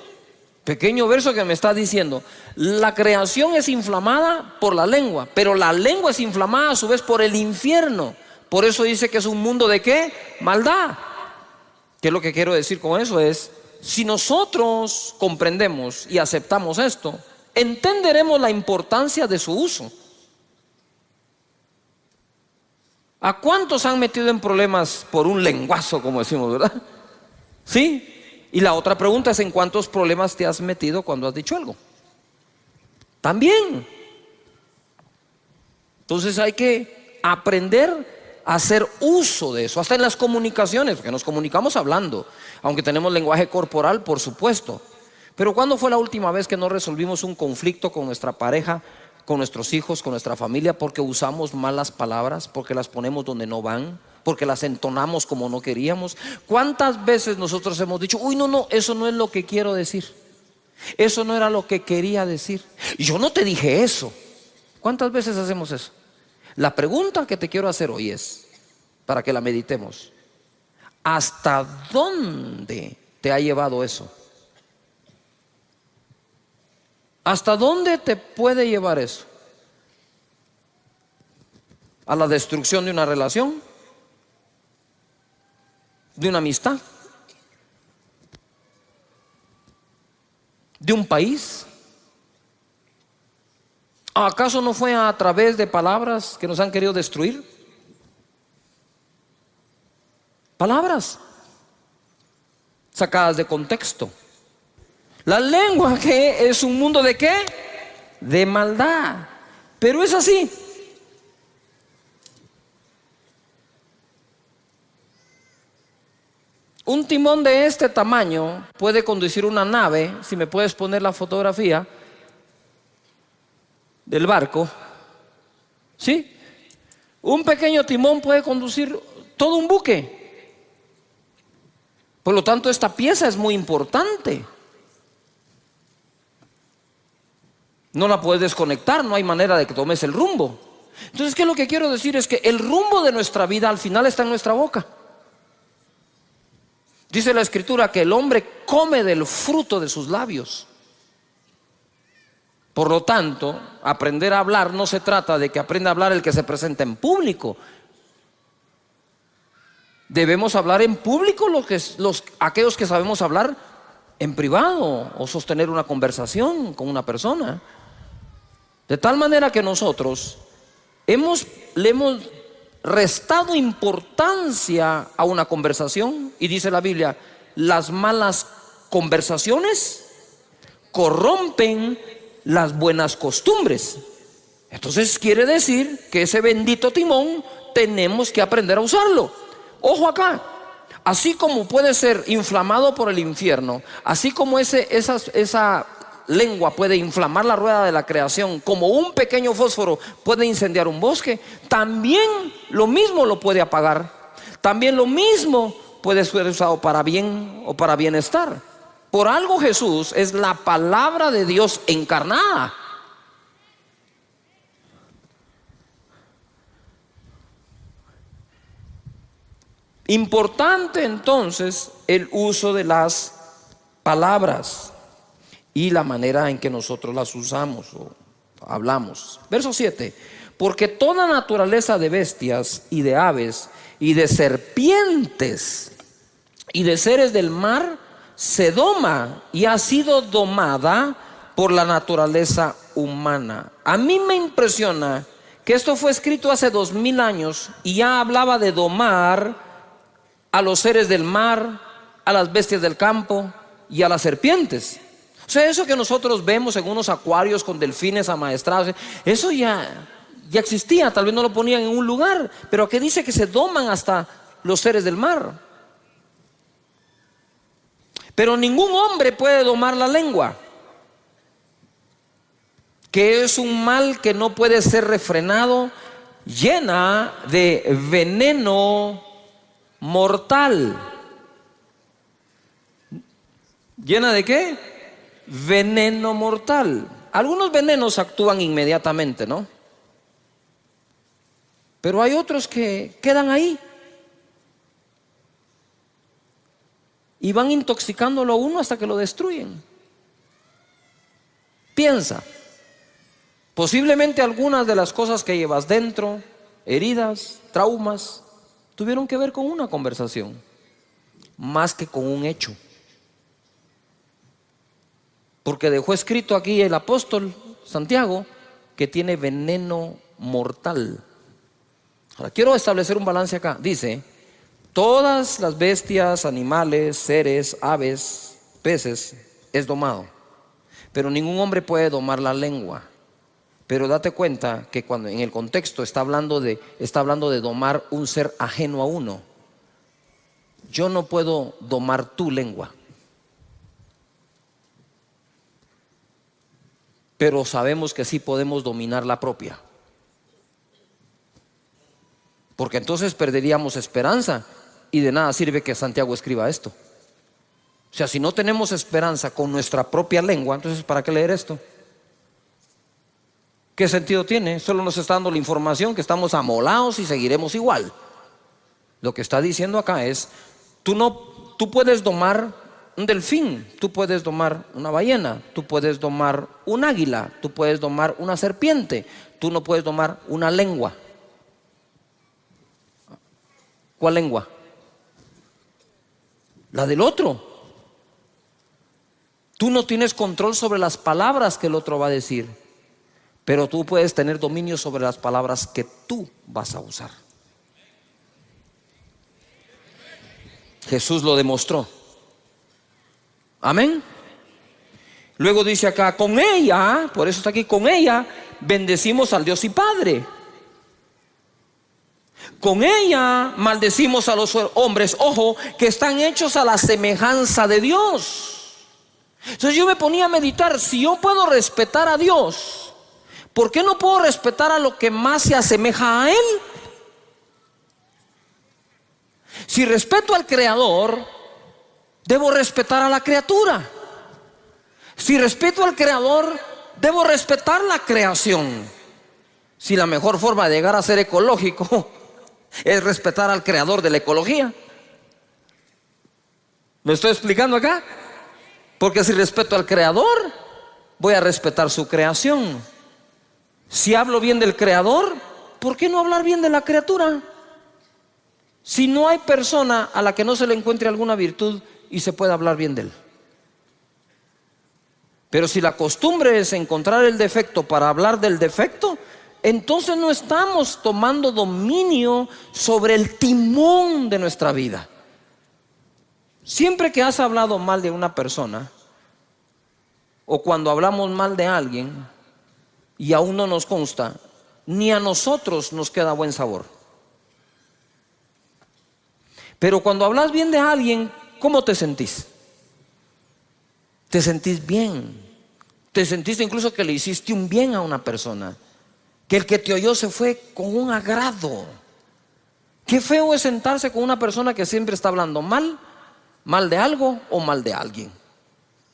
Pequeño verso que me está diciendo, la creación es inflamada por la lengua, pero la lengua es inflamada a su vez por el infierno. Por eso dice que es un mundo de ¿qué? Maldad. ¿Qué es lo que quiero decir con eso? Es, si nosotros comprendemos y aceptamos esto, entenderemos la importancia de su uso. ¿A cuántos han metido en problemas por un lenguazo, como decimos, verdad? ¿Sí? Y la otra pregunta es, ¿en cuántos problemas te has metido cuando has dicho algo? También. Entonces hay que aprender a hacer uso de eso, hasta en las comunicaciones, porque nos comunicamos hablando, aunque tenemos lenguaje corporal, por supuesto. Pero ¿cuándo fue la última vez que no resolvimos un conflicto con nuestra pareja, con nuestros hijos, con nuestra familia, porque usamos malas palabras, porque las ponemos donde no van, porque las entonamos como no queríamos? ¿Cuántas veces nosotros hemos dicho, uy, no, eso no es lo que quiero decir, eso no era lo que quería decir, yo no te dije eso? ¿Cuántas veces hacemos eso? La pregunta que te quiero hacer hoy es, para que la meditemos, ¿hasta dónde te ha llevado eso? ¿Hasta dónde te puede llevar eso? ¿A la destrucción de una relación? ¿De una amistad? ¿De un país? ¿Acaso no fue a través de palabras que nos han querido destruir? Palabras sacadas de contexto. La lengua, que es un mundo de ¿qué? De maldad. Pero es así. Un timón de este tamaño puede conducir una nave. Si me puedes poner la fotografía del barco, ¿sí? Un pequeño timón puede conducir todo un buque. Por lo tanto, esta pieza es muy importante. No la puedes desconectar, no hay manera de que tomes el rumbo. Entonces, ¿qué es lo que quiero decir? Es que el rumbo de nuestra vida al final está en nuestra boca. Dice la Escritura que el hombre come del fruto de sus labios. Por lo tanto, aprender a hablar no se trata de que aprenda a hablar el que se presenta en público. Debemos hablar en público aquellos que sabemos hablar en privado o sostener una conversación con una persona. De tal manera que nosotros le hemos restado importancia a una conversación, y dice la Biblia, las malas conversaciones corrompen las buenas costumbres. Entonces quiere decir que ese bendito timón tenemos que aprender a usarlo. Ojo acá, así como puede ser inflamado por el infierno, así como esa lengua puede inflamar la rueda de la creación, como un pequeño fósforo puede incendiar un bosque, también lo mismo lo puede apagar. También lo mismo puede ser usado para bien o para bienestar. Por algo Jesús es la palabra de Dios encarnada. Importante entonces el uso de las palabras y la manera en que nosotros las usamos o hablamos. Verso 7. Porque toda naturaleza de bestias y de aves y de serpientes y de seres del mar se doma y ha sido domada por la naturaleza humana. A mí me impresiona que esto fue escrito hace 2000 años y ya hablaba de domar a los seres del mar, a las bestias del campo y a las serpientes. O sea, eso que nosotros vemos en unos acuarios con delfines amaestrados, eso ya existía. Tal vez no lo ponían en un lugar, pero que dice que se doman hasta los seres del mar. Pero ningún hombre puede domar la lengua, que es un mal que no puede ser refrenado, llena de veneno mortal. ¿Llena de qué? Veneno mortal. Algunos venenos actúan inmediatamente, ¿no? Pero hay otros que quedan ahí y van intoxicándolo a uno hasta que lo destruyen. Piensa, posiblemente algunas de las cosas que llevas dentro, heridas, traumas, tuvieron que ver con una conversación, más que con un hecho. Porque dejó escrito aquí el apóstol Santiago que tiene veneno mortal. Ahora quiero establecer un balance acá. Dice, todas las bestias, animales, seres, aves, peces, es domado. Pero ningún hombre puede domar la lengua. Pero date cuenta que cuando en el contexto está hablando de domar un ser ajeno a uno. Yo no puedo domar tu lengua. Pero sabemos que sí podemos dominar la propia. Porque entonces perderíamos esperanza y de nada sirve que Santiago escriba esto. O sea, si no tenemos esperanza con nuestra propia lengua, entonces ¿para qué leer esto? ¿Qué sentido tiene? Solo nos está dando la información que estamos amolados y seguiremos igual. Lo que está diciendo acá es, tú puedes domar un delfín, tú puedes domar una ballena, tú puedes domar un águila, tú puedes domar una serpiente, tú no puedes domar una lengua. ¿Cuál lengua? La del otro. Tú no tienes control sobre las palabras que el otro va a decir, pero tú puedes tener dominio sobre las palabras que tú vas a usar. Jesús lo demostró. Amén. Luego dice acá, con ella, por eso está aquí, con ella bendecimos al Dios y Padre. Con ella maldecimos a los hombres, ojo, que están hechos a la semejanza de Dios. Entonces yo me ponía a meditar, si yo puedo respetar a Dios, ¿por qué no puedo respetar a lo que más se asemeja a Él? Si respeto al Creador, debo respetar a la criatura. Si respeto al Creador, debo respetar la creación. Si la mejor forma de llegar a ser ecológico es respetar al Creador de la ecología. ¿Me estoy explicando acá? Porque si respeto al Creador, voy a respetar su creación. Si hablo bien del Creador, ¿por qué no hablar bien de la criatura? Si no hay persona a la que no se le encuentre alguna virtud y se pueda hablar bien de él. Pero si la costumbre es encontrar el defecto para hablar del defecto, entonces no estamos tomando dominio sobre el timón de nuestra vida. Siempre que has hablado mal de una persona, o cuando hablamos mal de alguien y aún no nos consta, ni a nosotros nos queda buen sabor. Pero cuando hablas bien de alguien, ¿cómo te sentís? Te sentís bien, Te sentiste incluso que le hiciste un bien a una persona, que el que te oyó se fue con un agrado. Qué feo es sentarse con una persona que siempre está hablando mal de algo o mal de alguien.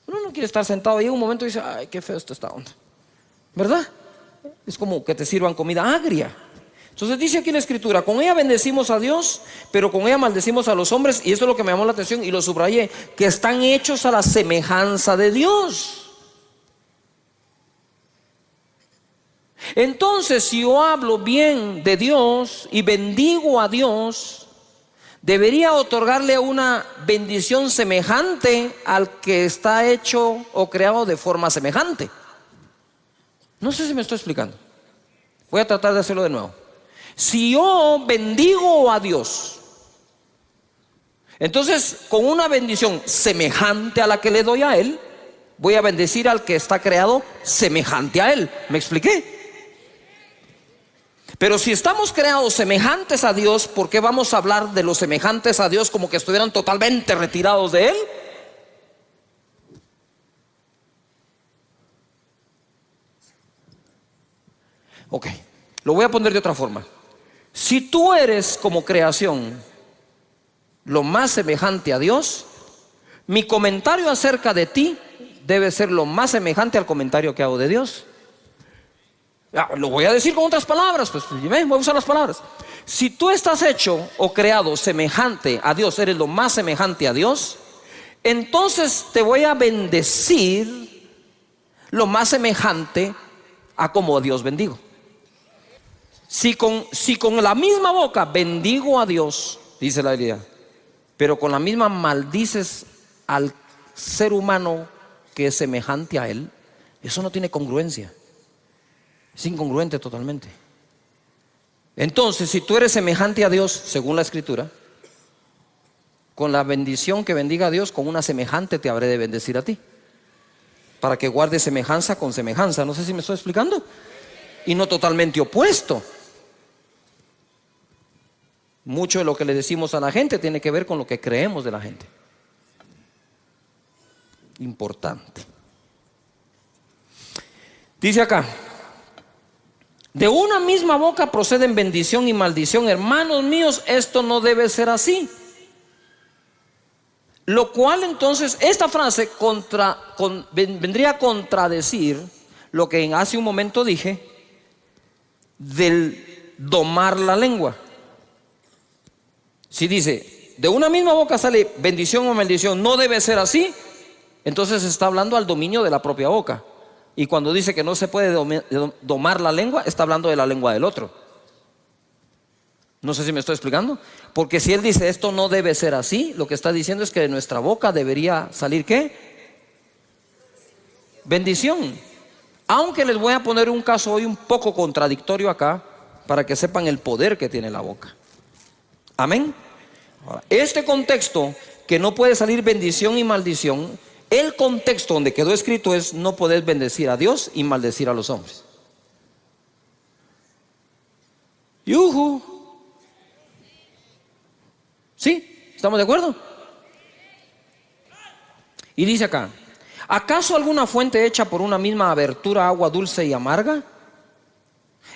Uno no quiere estar sentado ahí en un momento y dice, ay, qué feo está esta onda, ¿verdad? Es como que te sirvan comida agria. Entonces dice aquí la escritura, con ella bendecimos a Dios, pero con ella maldecimos a los hombres. Y esto es lo que me llamó la atención y lo subrayé, que están hechos a la semejanza de Dios. Entonces, si yo hablo bien de Dios y bendigo a Dios, debería otorgarle una bendición semejante al que está hecho o creado de forma semejante. No sé si me estoy explicando. Voy a tratar de hacerlo de nuevo. Si yo bendigo a Dios, entonces con una bendición semejante a la que le doy a Él, voy a bendecir al que está creado semejante a Él. ¿Me expliqué? Pero si estamos creados semejantes a Dios, ¿por qué vamos a hablar de los semejantes a Dios como que estuvieran totalmente retirados de Él? Ok, lo voy a poner de otra forma. Si tú eres como creación lo más semejante a Dios, mi comentario acerca de ti debe ser lo más semejante al comentario que hago de Dios. Lo voy a decir con otras palabras, pues voy a usar las palabras. Si tú estás hecho o creado semejante a Dios, eres lo más semejante a Dios, entonces te voy a bendecir lo más semejante a como a Dios bendigo. Si con la misma boca bendigo a Dios, dice la Biblia, pero con la misma maldices al ser humano que es semejante a Él, eso no tiene congruencia. Es incongruente totalmente. Entonces, si tú eres semejante a Dios, según la Escritura, con la bendición que bendiga a Dios, con una semejante te habré de bendecir a ti, para que guardes semejanza con semejanza. No sé si me estoy explicando. Y no totalmente opuesto. Mucho de lo que le decimos a la gente tiene que ver con lo que creemos de la gente. Importante. Dice acá, de una misma boca proceden bendición y maldición. Hermanos míos, esto no debe ser así. Lo cual entonces, esta frase vendría a contradecir lo que hace un momento dije del domar la lengua. Si dice, de una misma boca sale bendición o maldición, no debe ser así, entonces está hablando al dominio de la propia boca. Y cuando dice que no se puede domar la lengua, está hablando de la lengua del otro. No sé si me estoy explicando. Porque si él dice esto no debe ser así, lo que está diciendo es que de nuestra boca debería salir ¿qué? Bendición. Aunque les voy a poner un caso hoy un poco contradictorio acá, para que sepan el poder que tiene la boca. Amén. Ahora, este contexto que no puede salir bendición y maldición, el contexto donde quedó escrito es no poder bendecir a Dios y maldecir a los hombres. ¡Yujú! ¿Sí? ¿Estamos de acuerdo? Y dice acá, ¿acaso alguna fuente hecha por una misma abertura agua dulce y amarga?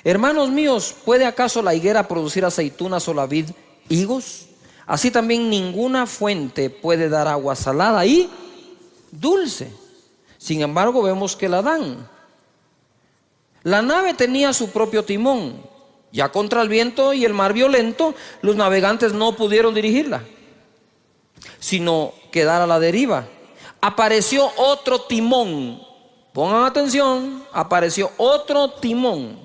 Hermanos míos, ¿puede acaso la higuera producir aceitunas o la vid higos? Así también ninguna fuente puede dar agua salada y dulce. Sin embargo, vemos que la dan. La nave tenía su propio timón. Ya contra el viento y el mar violento, los navegantes no pudieron dirigirla, sino quedar a la deriva. Apareció otro timón. Pongan atención, apareció otro timón,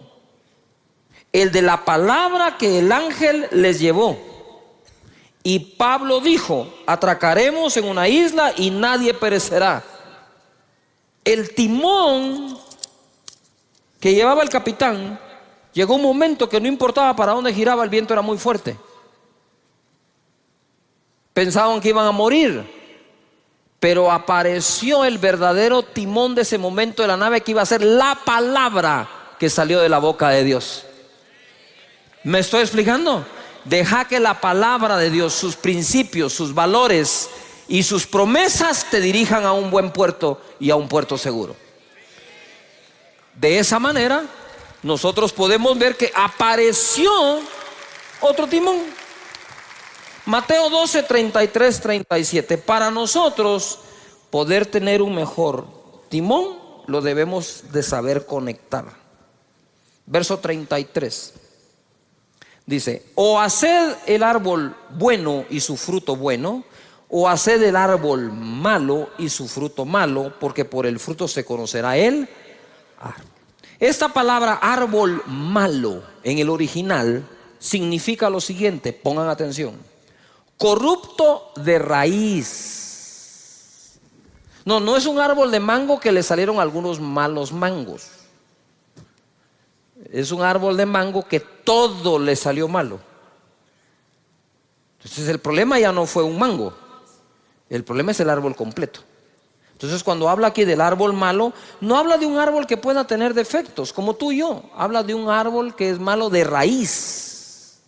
el de la palabra que el ángel les llevó. Y Pablo dijo, atracaremos en una isla y nadie perecerá. El timón que llevaba el capitán, llegó un momento que no importaba para dónde giraba, el viento era muy fuerte. Pensaban que iban a morir, pero apareció el verdadero timón de ese momento de la nave, que iba a ser la palabra que salió de la boca de Dios. ¿Me estoy explicando? Deja que la palabra de Dios, sus principios, sus valores y sus promesas te dirijan a un buen puerto y a un puerto seguro. De esa manera, nosotros podemos ver que apareció otro timón. Mateo 12, 33, 37. Para nosotros poder tener un mejor timón, lo debemos de saber conectar. Verso 33. Dice: o haced el árbol bueno y su fruto bueno, o haced el árbol malo y su fruto malo, porque por el fruto se conocerá el árbol. Esta palabra árbol malo en el original significa lo siguiente, pongan atención: corrupto de raíz. No es un árbol de mango que le salieron algunos malos mangos. Es un árbol de mango que todo le salió malo. Entonces el problema ya no fue un mango, el problema es el árbol completo. Entonces cuando habla aquí del árbol malo, no habla de un árbol que pueda tener defectos como tú y yo, habla de un árbol que es malo de raíz.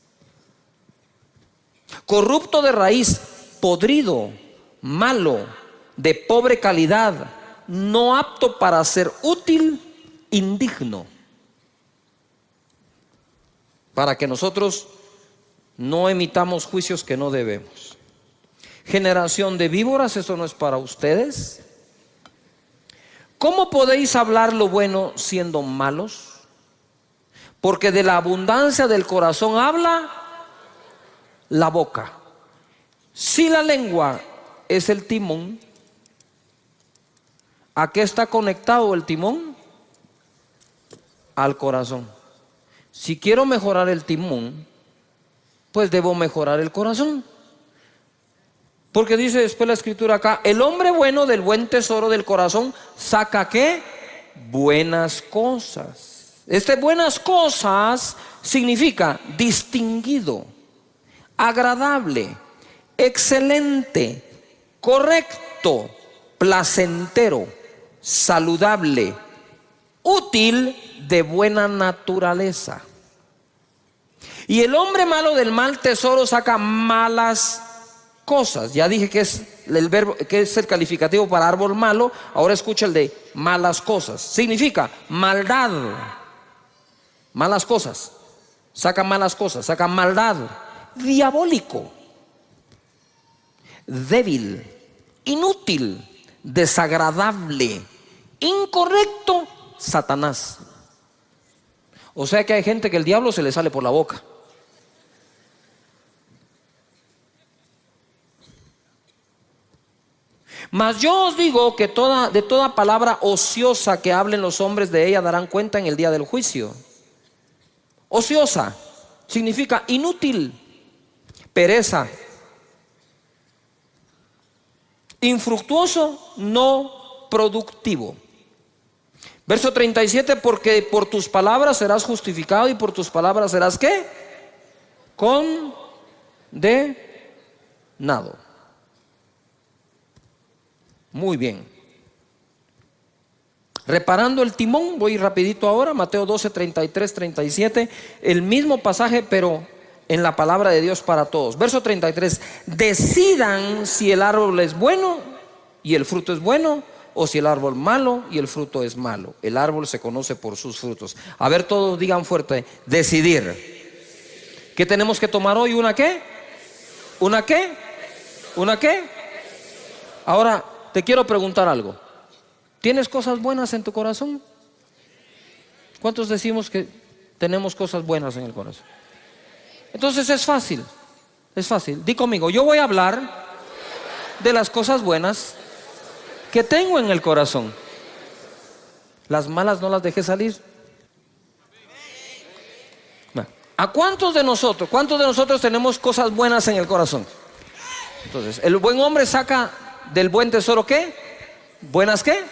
Corrupto de raíz, podrido, malo, de pobre calidad, no apto para ser útil, indigno. Para que nosotros no emitamos juicios que no debemos. Generación de víboras, eso no es para ustedes. ¿Cómo podéis hablar lo bueno siendo malos? Porque de la abundancia del corazón habla la boca. Si la lengua es el timón, ¿a qué está conectado el timón? Al corazón. Si quiero mejorar el timón, pues debo mejorar el corazón. Porque dice después la escritura acá: el hombre bueno del buen tesoro del corazón saca ¿qué? Buenas cosas. Buenas cosas significa distinguido, agradable, excelente, correcto, placentero, saludable, útil, de buena naturaleza. Y el hombre malo del mal tesoro saca malas cosas. Ya dije que es el verbo, que es el calificativo para árbol malo. Ahora escucha el de malas cosas. Significa maldad. Malas cosas. Saca malas cosas, saca maldad. Diabólico, débil, inútil, desagradable, incorrecto, Satanás. O sea que hay gente que el diablo se le sale por la boca. Mas yo os digo que de toda palabra ociosa que hablen los hombres, de ella darán cuenta en el día del juicio. Ociosa significa inútil, pereza, infructuoso, no productivo. Verso 37, porque por tus palabras serás justificado y por tus palabras serás ¿qué? Condenado. Muy bien. Reparando el timón, voy rapidito ahora, Mateo 12, 33, 37, el mismo pasaje pero en la palabra de Dios para todos. Verso 33, decidan si el árbol es bueno y el fruto es bueno, o si el árbol malo y el fruto es malo. El árbol se conoce por sus frutos. A ver, todos digan fuerte: decidir. ¿Qué tenemos que tomar hoy? ¿Una qué? ¿Una qué? ¿Una qué? Ahora te quiero preguntar algo. ¿Tienes cosas buenas en tu corazón? ¿Cuántos decimos que tenemos cosas buenas en el corazón? Entonces es fácil. Es fácil. Di conmigo: yo voy a hablar de las cosas buenas que tengo en el corazón. Las malas no las dejé salir. ¿A cuántos de nosotros tenemos cosas buenas en el corazón? Entonces, el buen hombre saca del buen tesoro ¿qué? ¿Buenas qué?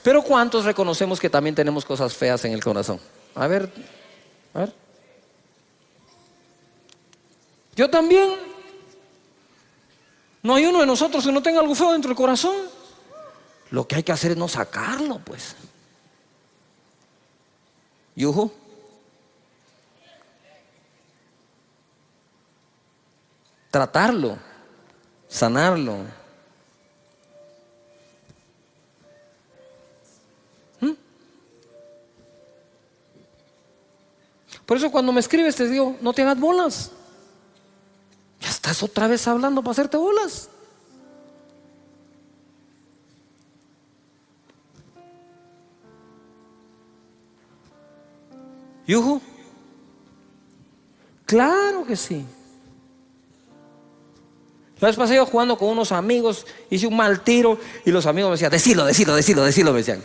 Pero ¿cuántos reconocemos que también tenemos cosas feas en el corazón? A ver. Yo también. No hay uno de nosotros que no tenga algo feo dentro del corazón. Lo que hay que hacer es no sacarlo, pues. Yuhu. Tratarlo, sanarlo. Por eso cuando me escribes te digo, no te hagas bolas. Ya estás otra vez hablando para hacerte bolas. ¿Yuju? Claro que sí. La vez pasada iba jugando con unos amigos, hice un mal tiro y los amigos me decían, decilo, me decían.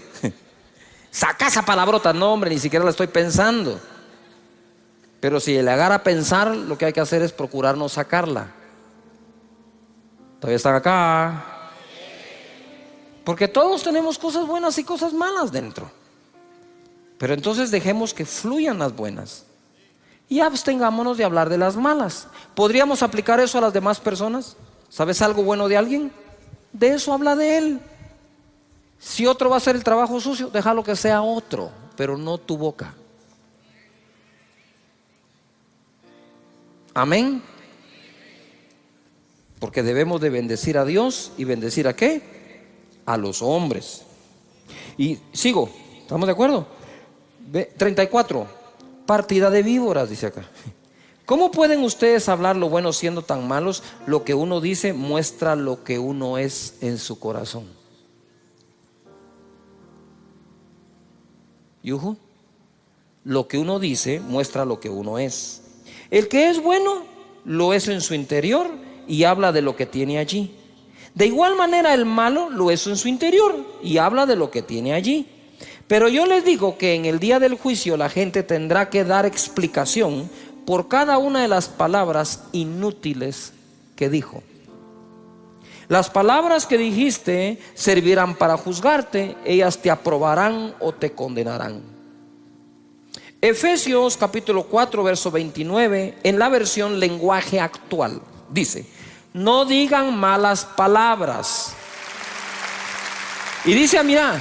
Saca esa palabrota. No, hombre, ni siquiera la estoy pensando. Pero si le agarra a pensar, lo que hay que hacer es procurar no sacarla. Todavía están acá. Porque todos tenemos cosas buenas y cosas malas dentro. Pero entonces dejemos que fluyan las buenas y abstengámonos de hablar de las malas. ¿Podríamos aplicar eso a las demás personas? ¿Sabes algo bueno de alguien? De eso habla de él. Si otro va a hacer el trabajo sucio, déjalo que sea otro, pero no tu boca. Amén. Porque debemos de bendecir a Dios. ¿Y bendecir a qué? A los hombres. Y sigo, ¿estamos de acuerdo? 34, partida de víboras, dice acá. ¿Cómo pueden ustedes hablar lo bueno siendo tan malos? Lo que uno dice muestra lo que uno es en su corazón. ¿Yuju? Lo que uno dice muestra lo que uno es. El que es bueno lo es en su interior y habla de lo que tiene allí. De igual manera el malo lo es en su interior y habla de lo que tiene allí. Pero yo les digo que en el día del juicio la gente tendrá que dar explicación por cada una de las palabras inútiles que dijo. Las palabras que dijiste servirán para juzgarte, ellas te aprobarán o te condenarán. Efesios capítulo 4 verso 29 en la versión lenguaje actual dice: no digan malas palabras. Y dice, mira,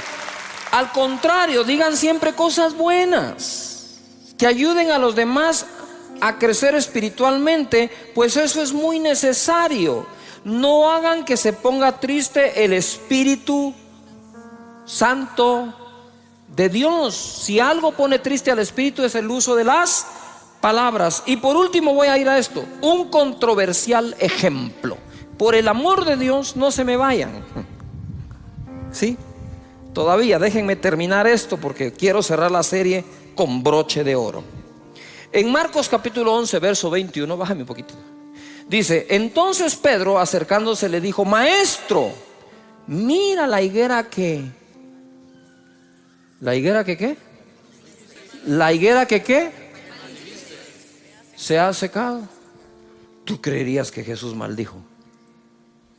al contrario, digan siempre cosas buenas que ayuden a los demás a crecer espiritualmente, pues eso es muy necesario. No hagan que se ponga triste el Espíritu Santo de Dios. Si algo pone triste al Espíritu es el uso de las palabras. Y por último voy a ir a esto, un controversial ejemplo. Por el amor de Dios, no se me vayan. ¿Sí? Todavía déjenme terminar esto porque quiero cerrar la serie con broche de oro. En Marcos capítulo 11 verso 21, bájame un poquito. Dice, entonces Pedro acercándose le dijo: maestro, mira la higuera que... ¿La higuera que qué? La higuera que qué se ha secado. ¿Tú creerías que Jesús maldijo?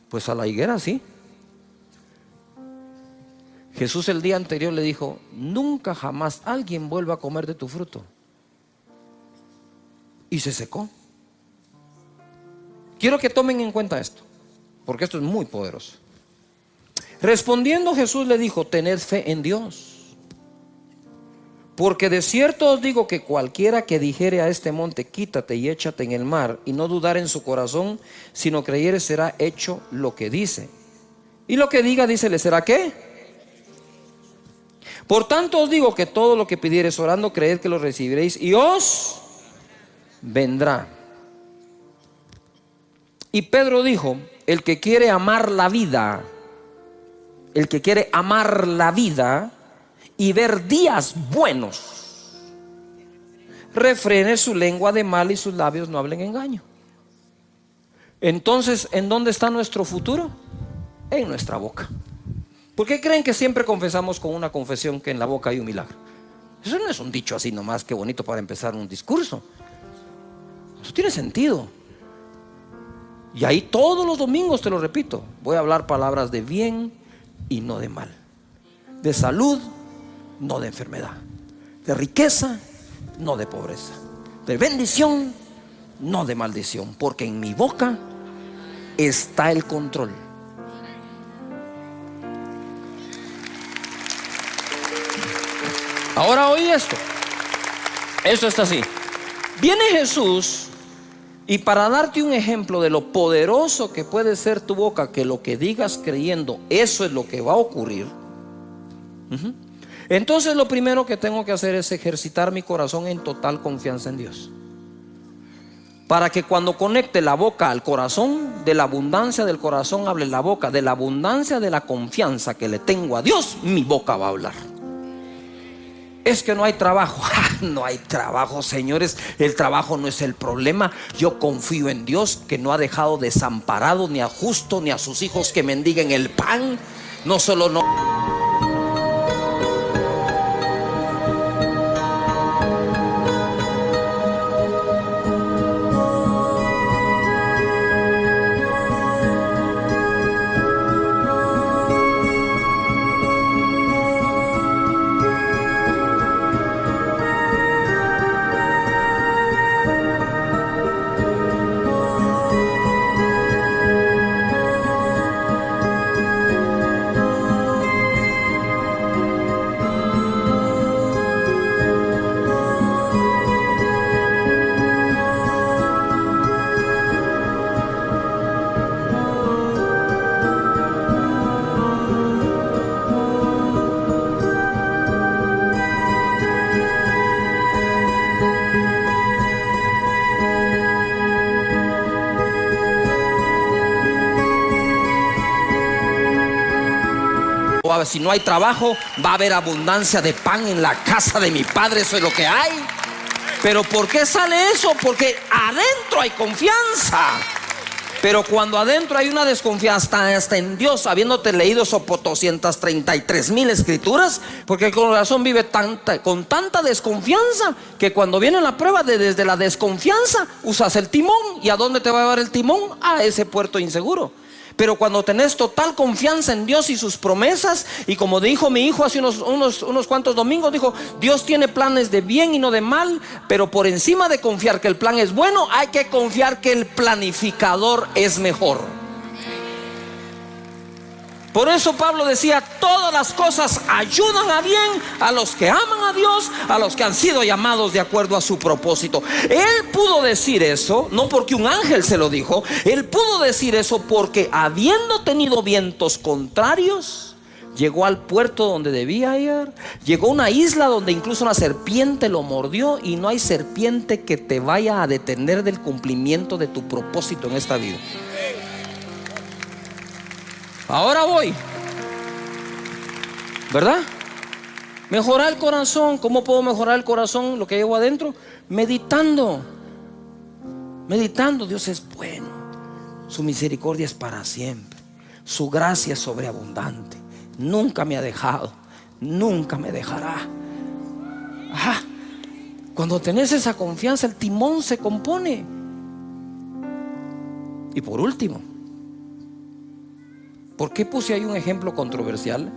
Pues a la higuera sí. Jesús el día anterior le dijo: nunca jamás alguien vuelva a comer de tu fruto. Y se secó. Quiero que tomen en cuenta esto, porque esto es muy poderoso. Respondiendo Jesús le dijo: tened fe en Dios, porque de cierto os digo que cualquiera que dijere a este monte: quítate y échate en el mar, y no dudar en su corazón, sino creyere, será hecho lo que dice. Y lo que diga, dice, le será ¿qué? Por tanto os digo que todo lo que pidiereis orando, creed que lo recibiréis y os vendrá. Y Pedro dijo: el que quiere amar la vida, el que quiere amar la vida y ver días buenos, refrene su lengua de mal y sus labios no hablen engaño. Entonces, ¿en dónde está nuestro futuro? En nuestra boca. ¿Por qué creen que siempre confesamos con una confesión que en la boca hay un milagro? Eso no es un dicho así nomás, que bonito para empezar un discurso. Eso tiene sentido. Y ahí todos los domingos te lo repito: voy a hablar palabras de bien y no de mal, de salud, no de enfermedad, de riqueza, no de pobreza, de bendición, no de maldición, porque en mi boca está el control. Ahora oí esto. Esto está así. Viene Jesús, y para darte un ejemplo de lo poderoso que puede ser tu boca, que lo que digas creyendo, eso es lo que va a ocurrir. Entonces lo primero que tengo que hacer es ejercitar mi corazón en total confianza en Dios, para que cuando conecte la boca al corazón, de la abundancia del corazón hable la boca. De la abundancia de la confianza que le tengo a Dios, mi boca va a hablar. Es que no hay trabajo. No hay trabajo, señores. El trabajo no es el problema. Yo confío en Dios, que no ha dejado desamparado ni a justo ni a sus hijos que mendiguen el pan. No solo no. Si no hay trabajo, va a haber abundancia de pan en la casa de mi padre. Eso es lo que hay. Pero ¿por qué sale eso? Porque adentro hay confianza. Pero cuando adentro hay una desconfianza hasta en Dios, habiéndote leído esos 233,000 escrituras, porque el corazón vive con tanta desconfianza, que cuando viene la prueba, desde la desconfianza usas el timón. ¿Y a dónde te va a llevar el timón? A ese puerto inseguro. Pero cuando tenés total confianza en Dios y sus promesas, y como dijo mi hijo hace unos cuantos domingos, dijo: Dios tiene planes de bien y no de mal. Pero por encima de confiar que el plan es bueno, hay que confiar que el planificador es mejor. Por eso Pablo decía: todas las cosas ayudan a bien a los que aman a Dios, a los que han sido llamados de acuerdo a su propósito. Él pudo decir eso no porque un ángel se lo dijo. Él pudo decir eso porque, habiendo tenido vientos contrarios, llegó al puerto donde debía ir. Llegó a una isla donde incluso una serpiente lo mordió. Y no hay serpiente que te vaya a detener del cumplimiento de tu propósito en esta vida. Ahora voy, ¿verdad? Mejorar el corazón. ¿Cómo puedo mejorar el corazón? Lo que llevo adentro, meditando. Dios es bueno, su misericordia es para siempre, su gracia es sobreabundante, nunca me ha dejado, nunca me dejará. Cuando tenés esa confianza, el timón se compone. Y por último, ¿por qué puse ahí un ejemplo controversial?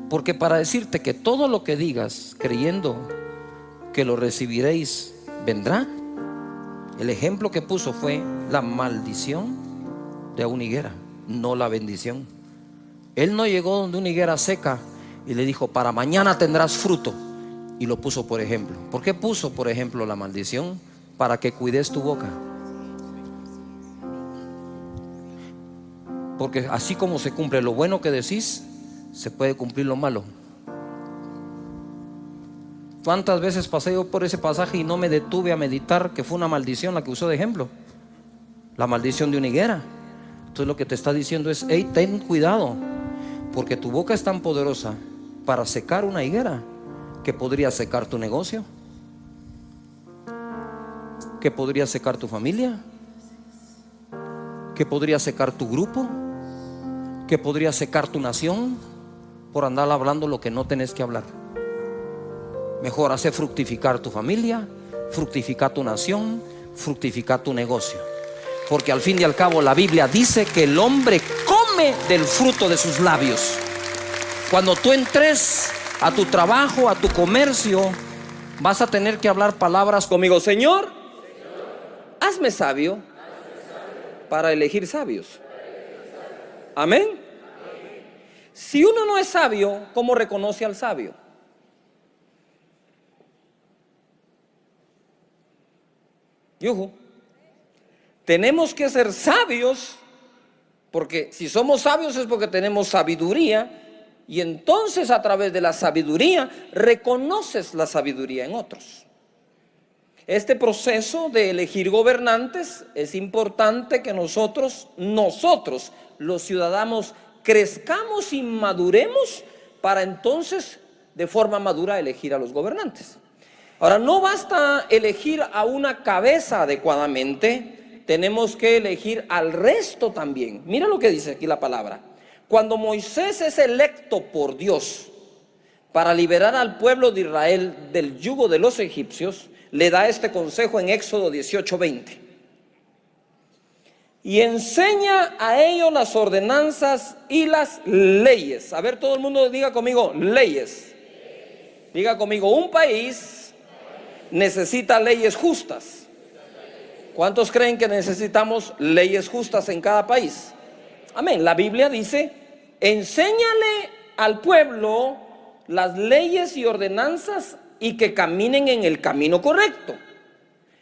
Porque para decirte que todo lo que digas creyendo que lo recibiréis vendrá, el ejemplo que puso fue la maldición de una higuera, no la bendición. Él no llegó donde una higuera seca y le dijo: para mañana tendrás fruto, y lo puso por ejemplo. ¿Por qué puso por ejemplo la maldición? Para que cuides tu boca. Porque así como se cumple lo bueno que decís, se puede cumplir lo malo. ¿Cuántas veces pasé yo por ese pasaje y no me detuve a meditar que fue una maldición la que usó de ejemplo? La maldición de una higuera. Entonces lo que te está diciendo es: hey, ten cuidado, porque tu boca es tan poderosa para secar una higuera que podría secar tu negocio, que podría secar tu familia, que podría secar tu grupo, que podría secar tu nación, por andar hablando lo que no tenés que hablar. Mejor hace fructificar tu familia, fructificar tu nación, fructificar tu negocio. Porque al fin y al cabo la Biblia dice que el hombre come del fruto de sus labios. Cuando tú entres a tu trabajo, a tu comercio, vas a tener que hablar palabras conmigo: Señor, hazme sabio para elegir sabios. Amén. Si uno no es sabio, ¿cómo reconoce al sabio? Yuhu. Tenemos que ser sabios, porque si somos sabios es porque tenemos sabiduría, y entonces a través de la sabiduría reconoces la sabiduría en otros. Este proceso de elegir gobernantes es importante que nosotros los ciudadanos crezcamos y maduremos para entonces de forma madura elegir a los gobernantes. Ahora, no basta elegir a una cabeza adecuadamente, tenemos que elegir al resto también. Mira lo que dice aquí la palabra. Cuando Moisés es electo por Dios para liberar al pueblo de Israel del yugo de los egipcios, le da este consejo en Éxodo 18:20. Y enseña a ellos las ordenanzas y las leyes. A ver, todo el mundo diga conmigo, leyes. Diga conmigo, un país necesita leyes justas. ¿Cuántos creen que necesitamos leyes justas en cada país? Amén. La Biblia dice, enséñale al pueblo las leyes y ordenanzas y que caminen en el camino correcto.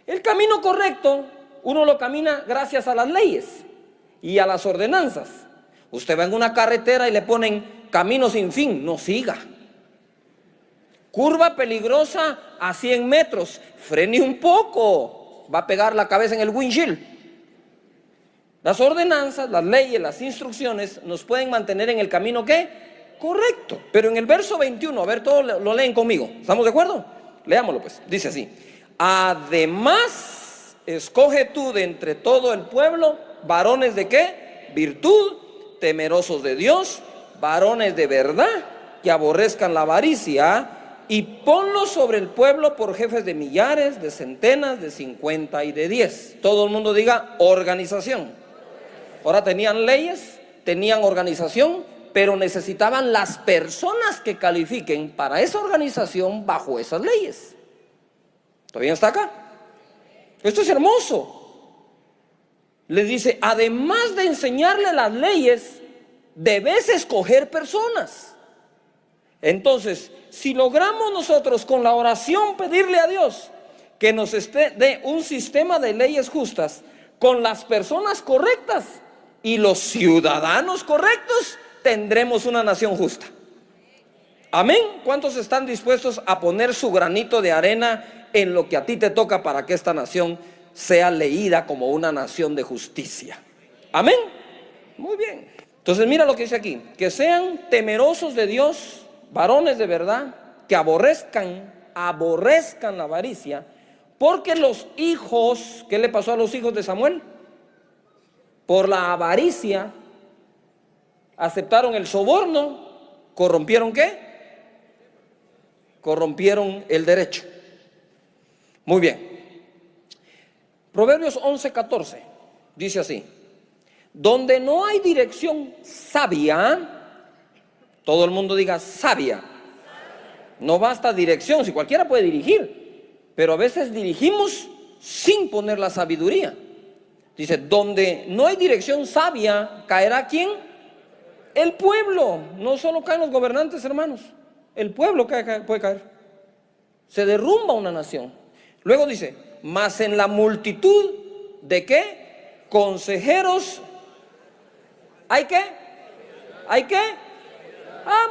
El camino correcto uno lo camina gracias a las leyes y a las ordenanzas. Usted va en una carretera y le ponen camino sin fin, no siga. Curva peligrosa a 100 metros, frene un poco, va a pegar la cabeza en el windshield. Las ordenanzas, las leyes, las instrucciones nos pueden mantener en el camino ¿qué? Correcto. Pero en el verso 21, a ver, todos lo leen conmigo. ¿Estamos de acuerdo? Leámoslo pues. Dice así: además, escoge tú de entre todo el pueblo varones de ¿qué? Virtud, temerosos de Dios, varones de verdad, que aborrezcan la avaricia, y ponlos sobre el pueblo por jefes de millares, de centenas, de 50 y de 10. Todo el mundo diga organización. Ahora tenían leyes, tenían organización, pero necesitaban las personas que califiquen para esa organización bajo esas leyes. ¿Todavía está acá? Esto es hermoso. Les dice, además de enseñarle las leyes, debes escoger personas. Entonces, si logramos nosotros con la oración pedirle a Dios que nos dé un sistema de leyes justas con las personas correctas y los ciudadanos correctos, tendremos una nación justa. Amén. ¿Cuántos están dispuestos a poner su granito de arena en lo que a ti te toca para que esta nación sea leída como una nación de justicia? Amén. Muy bien. Entonces mira lo que dice aquí: que sean temerosos de Dios, varones de verdad, que aborrezcan la avaricia, porque los hijos, ¿qué le pasó a los hijos de Samuel? Por la avaricia aceptaron el soborno, corrompieron ¿qué? Corrompieron el derecho. Muy bien. Proverbios 11:14 dice así: donde no hay dirección sabia, todo el mundo diga sabia. No basta dirección, si cualquiera puede dirigir, pero a veces dirigimos sin poner la sabiduría. Dice, donde no hay dirección sabia, ¿caerá quién? El pueblo. No solo caen los gobernantes, hermanos, el pueblo puede caer. Se derrumba una nación. Luego dice, mas en la multitud de ¿qué? Consejeros, ¿hay qué? ¿Hay qué?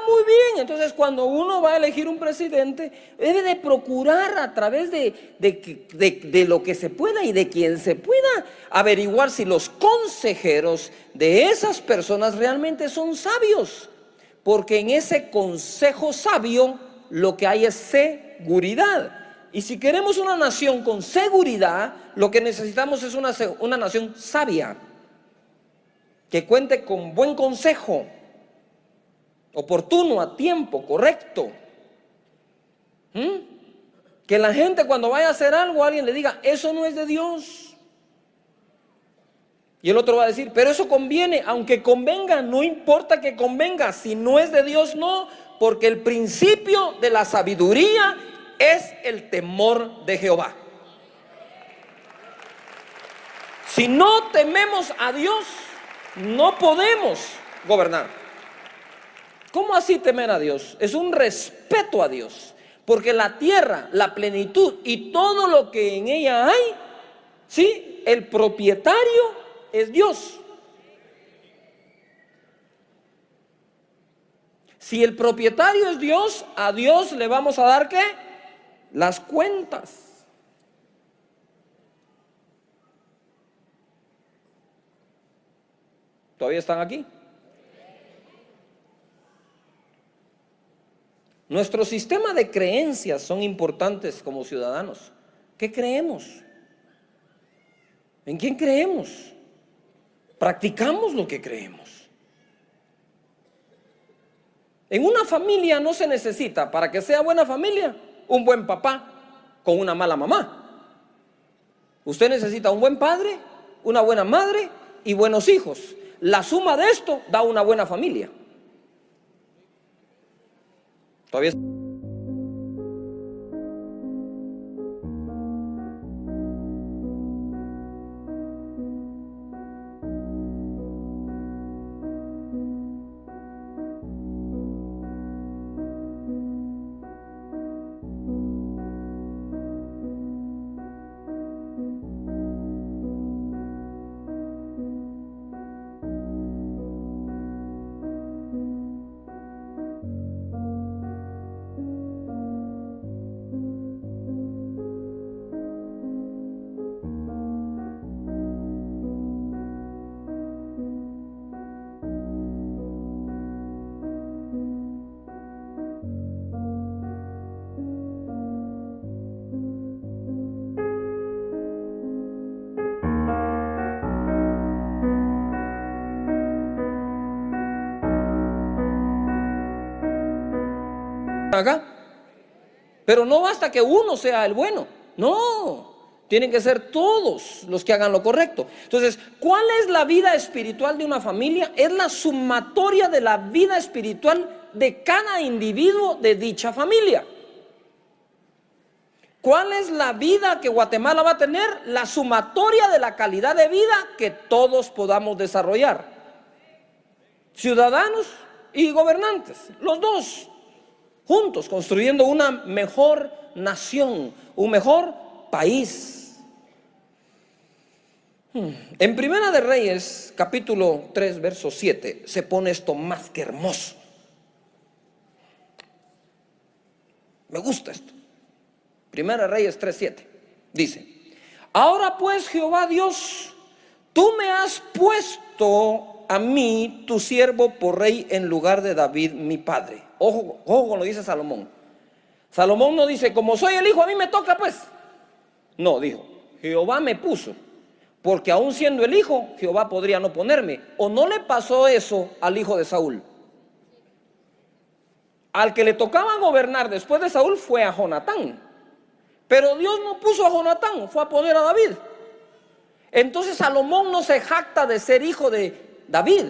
Muy bien. Entonces cuando uno va a elegir un presidente, debe de procurar a través de lo que se pueda y de quien se pueda averiguar si los consejeros de esas personas realmente son sabios, porque en ese consejo sabio lo que hay es seguridad. Y si queremos una nación con seguridad, lo que necesitamos es una nación sabia, que cuente con buen consejo, oportuno, a tiempo, correcto. Que la gente cuando vaya a hacer algo, alguien le diga, eso no es de Dios. Y el otro va a decir, pero eso conviene. Aunque convenga, no importa que convenga. Si no es de Dios, no. Porque el principio de la sabiduría es el temor de Jehová. Si no tememos a Dios, no podemos gobernar. ¿Cómo así temer a Dios? Es un respeto a Dios, porque la tierra, la plenitud y todo lo que en ella hay, ¿sí? El propietario es Dios. Si el propietario es Dios, a Dios le vamos a dar ¿qué? Las cuentas. ¿Todavía están aquí? Nuestro sistema de creencias son importantes como ciudadanos. ¿Qué creemos? ¿En quién creemos? Practicamos lo que creemos. En una familia no se necesita, para que sea buena familia, un buen papá con una mala mamá. Usted necesita un buen padre, una buena madre y buenos hijos. La suma de esto da una buena familia. Todavía. Acá. Pero no basta que uno sea el bueno, no, tienen que ser todos los que hagan lo correcto. Entonces, ¿cuál es la vida espiritual de una familia? Es la sumatoria de la vida espiritual de cada individuo de dicha familia. ¿Cuál es la vida que Guatemala va a tener? La sumatoria de la calidad de vida que todos podamos desarrollar. Ciudadanos y gobernantes, los dos juntos, construyendo una mejor nación, un mejor país. En Primera de Reyes, capítulo 3, verso 7, se pone esto más que hermoso. Me gusta esto. Primera de Reyes 3, 7. Dice: ahora pues, Jehová Dios, tú me has puesto a mí, tu siervo, por rey en lugar de David, mi padre. Ojo, ojo con lo que dice Salomón. Salomón no dice, como soy el hijo, a mí me toca pues. No, dijo, Jehová me puso, porque aún siendo el hijo, Jehová podría no ponerme. ¿O no le pasó eso al hijo de Saúl? Al que le tocaba gobernar después de Saúl fue a Jonatán. Pero Dios no puso a Jonatán, fue a poner a David. Entonces Salomón no se jacta de ser hijo de David,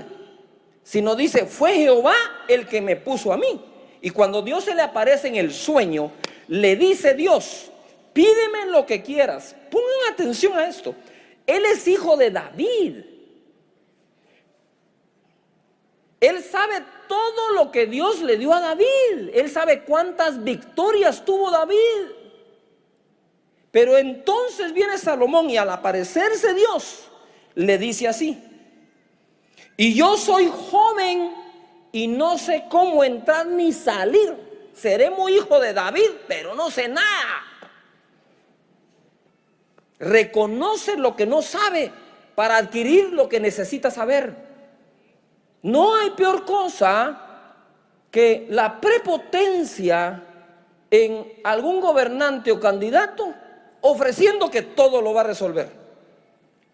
sino dice, fue Jehová el que me puso a mí. Y cuando Dios se le aparece en el sueño, le dice Dios, pídeme lo que quieras. Pongan atención a esto. Él es hijo de David. Él sabe todo lo que Dios le dio a David. Él sabe cuántas victorias tuvo David. Pero entonces viene Salomón y al aparecerse Dios, le dice así: y yo soy joven y no sé cómo entrar ni salir. Seré muy hijo de David, pero no sé nada. Reconoce lo que no sabe para adquirir lo que necesita saber. No hay peor cosa que la prepotencia en algún gobernante o candidato ofreciendo que todo lo va a resolver.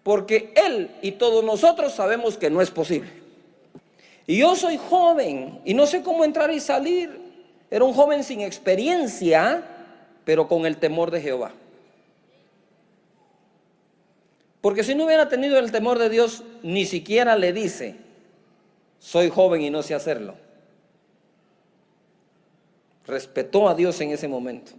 Porque él y todos nosotros sabemos que no es posible. Y yo soy joven y no sé cómo entrar y salir. Era un joven sin experiencia, pero con el temor de Jehová. Porque si no hubiera tenido el temor de Dios, ni siquiera le dice, soy joven y no sé hacerlo. Respetó a Dios en ese momento.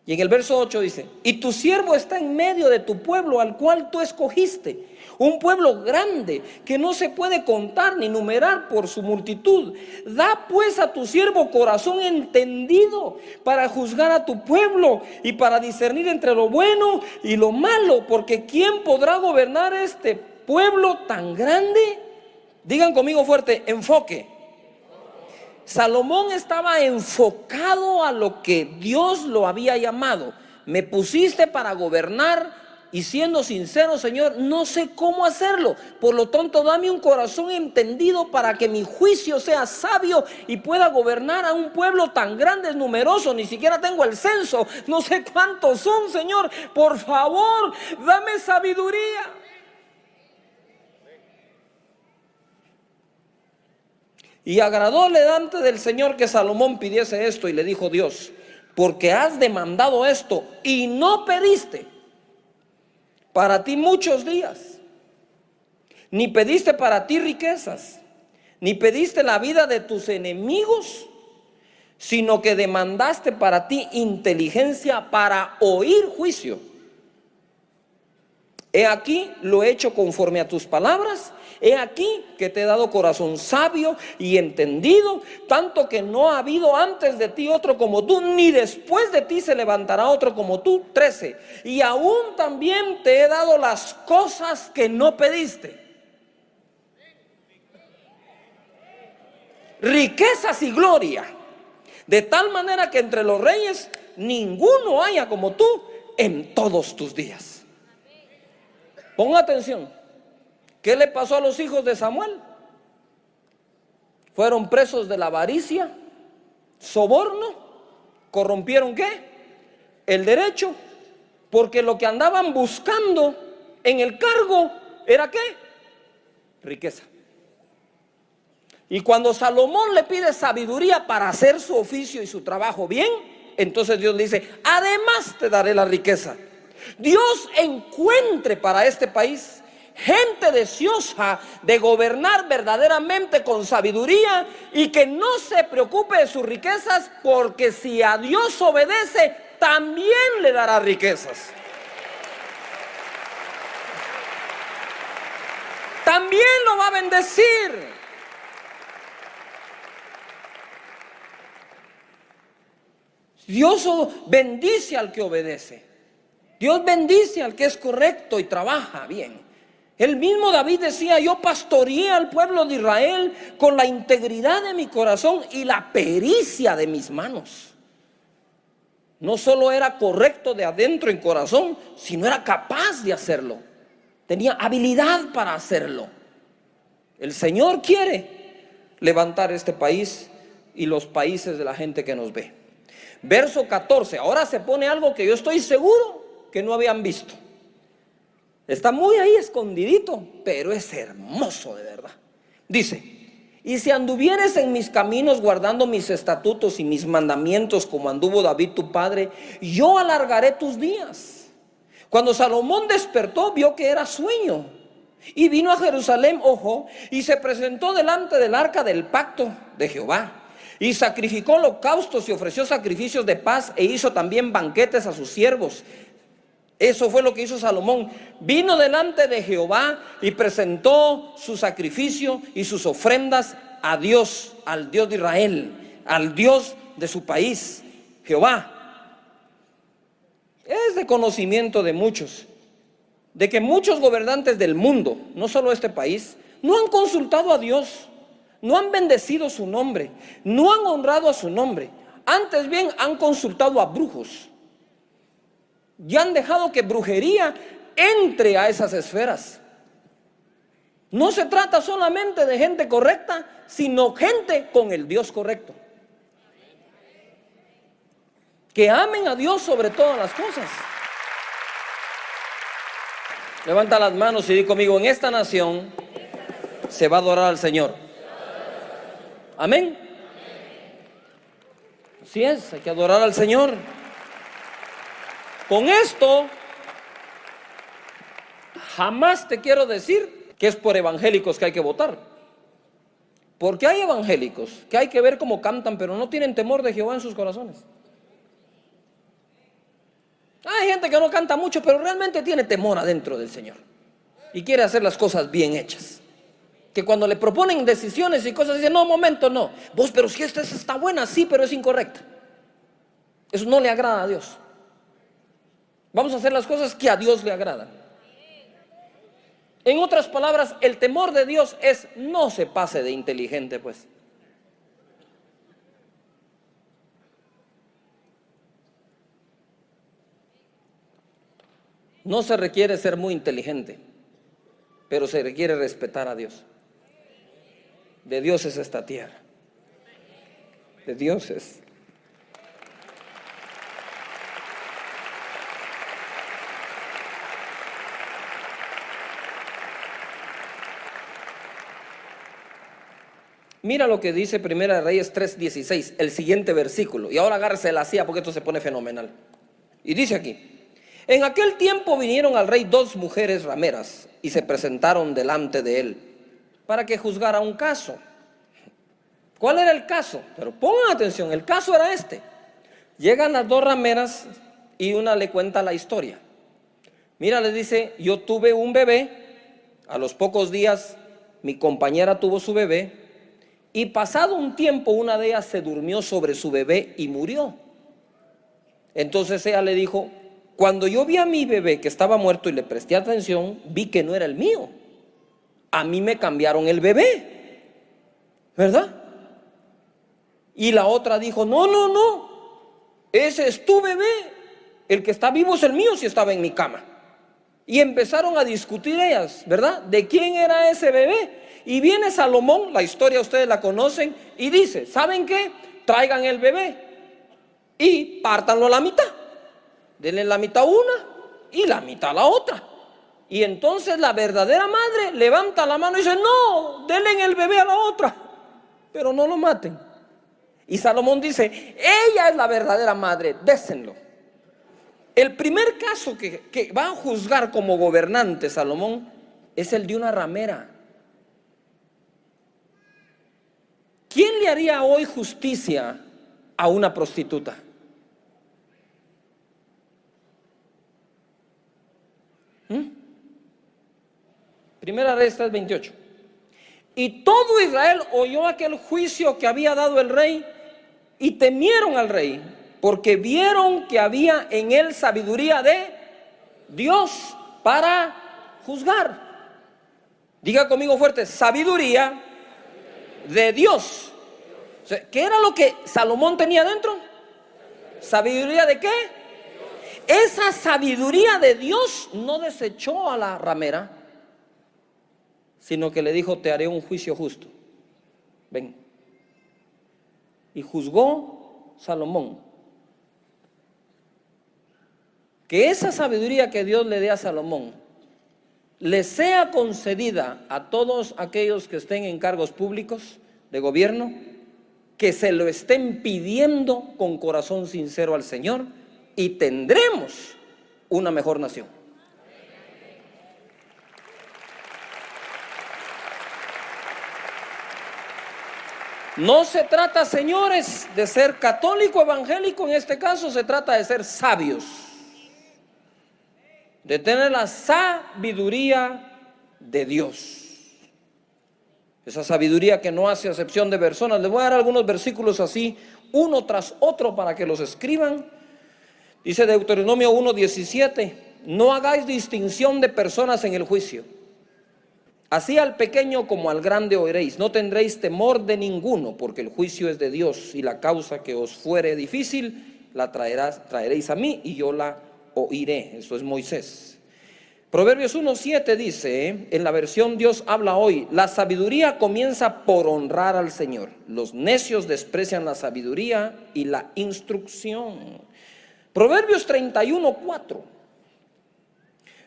Y en el verso 8 dice: y tu siervo está en medio de tu pueblo, al cual tú escogiste, un pueblo grande que no se puede contar ni numerar por su multitud. Da pues a tu siervo corazón entendido para juzgar a tu pueblo y para discernir entre lo bueno y lo malo, porque ¿quién podrá gobernar este pueblo tan grande? Digan conmigo fuerte, enfoque. Salomón estaba enfocado a lo que Dios lo había llamado. Me pusiste para gobernar y, siendo sincero, Señor, no sé cómo hacerlo. Por lo tanto, dame un corazón entendido para que mi juicio sea sabio y pueda gobernar a un pueblo tan grande, numeroso. Ni siquiera tengo el censo, no sé cuántos son, Señor. Por favor, dame sabiduría. Y agradóle delante del Señor que Salomón pidiese esto, y le dijo Dios: porque has demandado esto y no pediste para ti muchos días, ni pediste para ti riquezas, ni pediste la vida de tus enemigos, sino que demandaste para ti inteligencia para oír juicio. He aquí, lo he hecho conforme a tus palabras. He aquí que te he dado corazón sabio y entendido, tanto que no ha habido antes de ti otro como tú, ni después de ti se levantará otro como tú. 13. Y aún también te he dado las cosas que no pediste, riquezas y gloria, de tal manera que entre los reyes ninguno haya como tú en todos tus días. Pon atención. ¿Qué le pasó a los hijos de Samuel? Fueron presos de la avaricia, soborno, corrompieron ¿qué? El derecho, porque lo que andaban buscando en el cargo era ¿qué? Riqueza. Y cuando Salomón le pide sabiduría para hacer su oficio y su trabajo bien, entonces Dios le dice: además te daré la riqueza. Dios encuentre para este país gente deseosa de gobernar verdaderamente con sabiduría y que no se preocupe de sus riquezas, porque si a Dios obedece, también le dará riquezas. También lo va a bendecir. Dios bendice al que obedece. Dios bendice al que es correcto y trabaja bien. El mismo David decía: yo pastoreé al pueblo de Israel con la integridad de mi corazón y la pericia de mis manos. No solo era correcto de adentro en corazón, sino era capaz de hacerlo. Tenía habilidad para hacerlo. El Señor quiere levantar este país y los países de la gente que nos ve. Verso 14. Ahora se pone algo que yo estoy seguro que no habían visto. Está muy ahí escondidito, pero es hermoso de verdad. Dice: y si anduvieres en mis caminos, guardando mis estatutos y mis mandamientos, como anduvo David tu padre, yo alargaré tus días. Cuando Salomón despertó, vio que era sueño, y vino a Jerusalén, ojo, y se presentó delante del arca del pacto de Jehová, y sacrificó holocaustos y ofreció sacrificios de paz, e hizo también banquetes a sus siervos. Eso fue lo que hizo Salomón. Vino delante de Jehová y presentó su sacrificio y sus ofrendas a Dios, al Dios de Israel, al Dios de su país, Jehová. Es de conocimiento de muchos, de que muchos gobernantes del mundo, no solo este país, no han consultado a Dios, no han bendecido su nombre, no han honrado a su nombre. Antes bien han consultado a brujos. Y han dejado que brujería entre a esas esferas. No se trata solamente de gente correcta, sino gente con el Dios correcto, que amen a Dios sobre todas las cosas. Levanta las manos y di conmigo: en esta nación se va a adorar al Señor. Amén. Así es, hay que adorar al Señor. Con esto, jamás te quiero decir que es por evangélicos que hay que votar. Porque hay evangélicos que hay que ver cómo cantan, pero no tienen temor de Jehová en sus corazones. Hay gente que no canta mucho, pero realmente tiene temor adentro del Señor y quiere hacer las cosas bien hechas. Que cuando le proponen decisiones y cosas, dicen: no, momento, no. Vos, pero si esta está buena, sí, pero es incorrecta. Eso no le agrada a Dios. Vamos a hacer las cosas que a Dios le agradan. En otras palabras, el temor de Dios es: no se pase de inteligente, pues. No se requiere ser muy inteligente, pero se requiere respetar a Dios. De Dios es esta tierra. De Dios es. Mira lo que dice Primera de Reyes 3:16, el siguiente versículo. Y ahora agárrese la silla porque esto se pone fenomenal. Y dice aquí: en aquel tiempo vinieron al rey 2 mujeres rameras y se presentaron delante de él para que juzgara un caso. ¿Cuál era el caso? Pero pongan atención, el caso era este. Llegan las 2 rameras y una le cuenta la historia. Mira, le dice: yo tuve un bebé, a los pocos días mi compañera tuvo su bebé, y pasado un tiempo una de ellas se durmió sobre su bebé y murió. Entonces ella le dijo: cuando yo vi a mi bebé que estaba muerto y le presté atención, vi que no era el mío. A mí me cambiaron el bebé, ¿verdad? Y la otra dijo: no, ese es tu bebé, el que está vivo es el mío si estaba en mi cama. Y empezaron a discutir ellas, ¿verdad? ¿De quién era ese bebé? Y viene Salomón, la historia ustedes la conocen, y dice: ¿saben qué? Traigan el bebé y pártanlo a la mitad. Denle la mitad a una y la mitad a la otra. Y entonces la verdadera madre levanta la mano y dice: no, denle el bebé a la otra, pero no lo maten. Y Salomón dice: ella es la verdadera madre, désenlo. El primer caso que va a juzgar como gobernante Salomón es el de una ramera. ¿Quién le haría hoy justicia a una prostituta? Primera Reyes 3:28. Y todo Israel oyó aquel juicio que había dado el rey y temieron al rey, porque vieron que había en él sabiduría de Dios para juzgar. Diga conmigo fuerte: sabiduría de Dios. O sea, ¿qué era lo que Salomón tenía dentro? ¿Sabiduría de qué? Esa sabiduría de Dios no desechó a la ramera, sino que le dijo: te haré un juicio justo. Ven. Y juzgó Salomón. Que esa sabiduría que Dios le dé a Salomón le sea concedida a todos aquellos que estén en cargos públicos de gobierno, que se lo estén pidiendo con corazón sincero al Señor, y tendremos una mejor nación. No se trata, señores, de ser católico evangélico, en este caso se trata de ser sabios, de tener la sabiduría de Dios. Esa sabiduría que no hace acepción de personas. Les voy a dar algunos versículos así, uno tras otro, para que los escriban. Dice Deuteronomio 1:17: no hagáis distinción de personas en el juicio. Así al pequeño como al grande oiréis. No tendréis temor de ninguno, porque el juicio es de Dios, y la causa que os fuere difícil la traeréis a mí, y yo la oiré. Eso es Moisés. Proverbios 1:7 dice, en la versión Dios habla hoy: la sabiduría comienza por honrar al Señor. Los necios desprecian la sabiduría y la instrucción. Proverbios 31:4: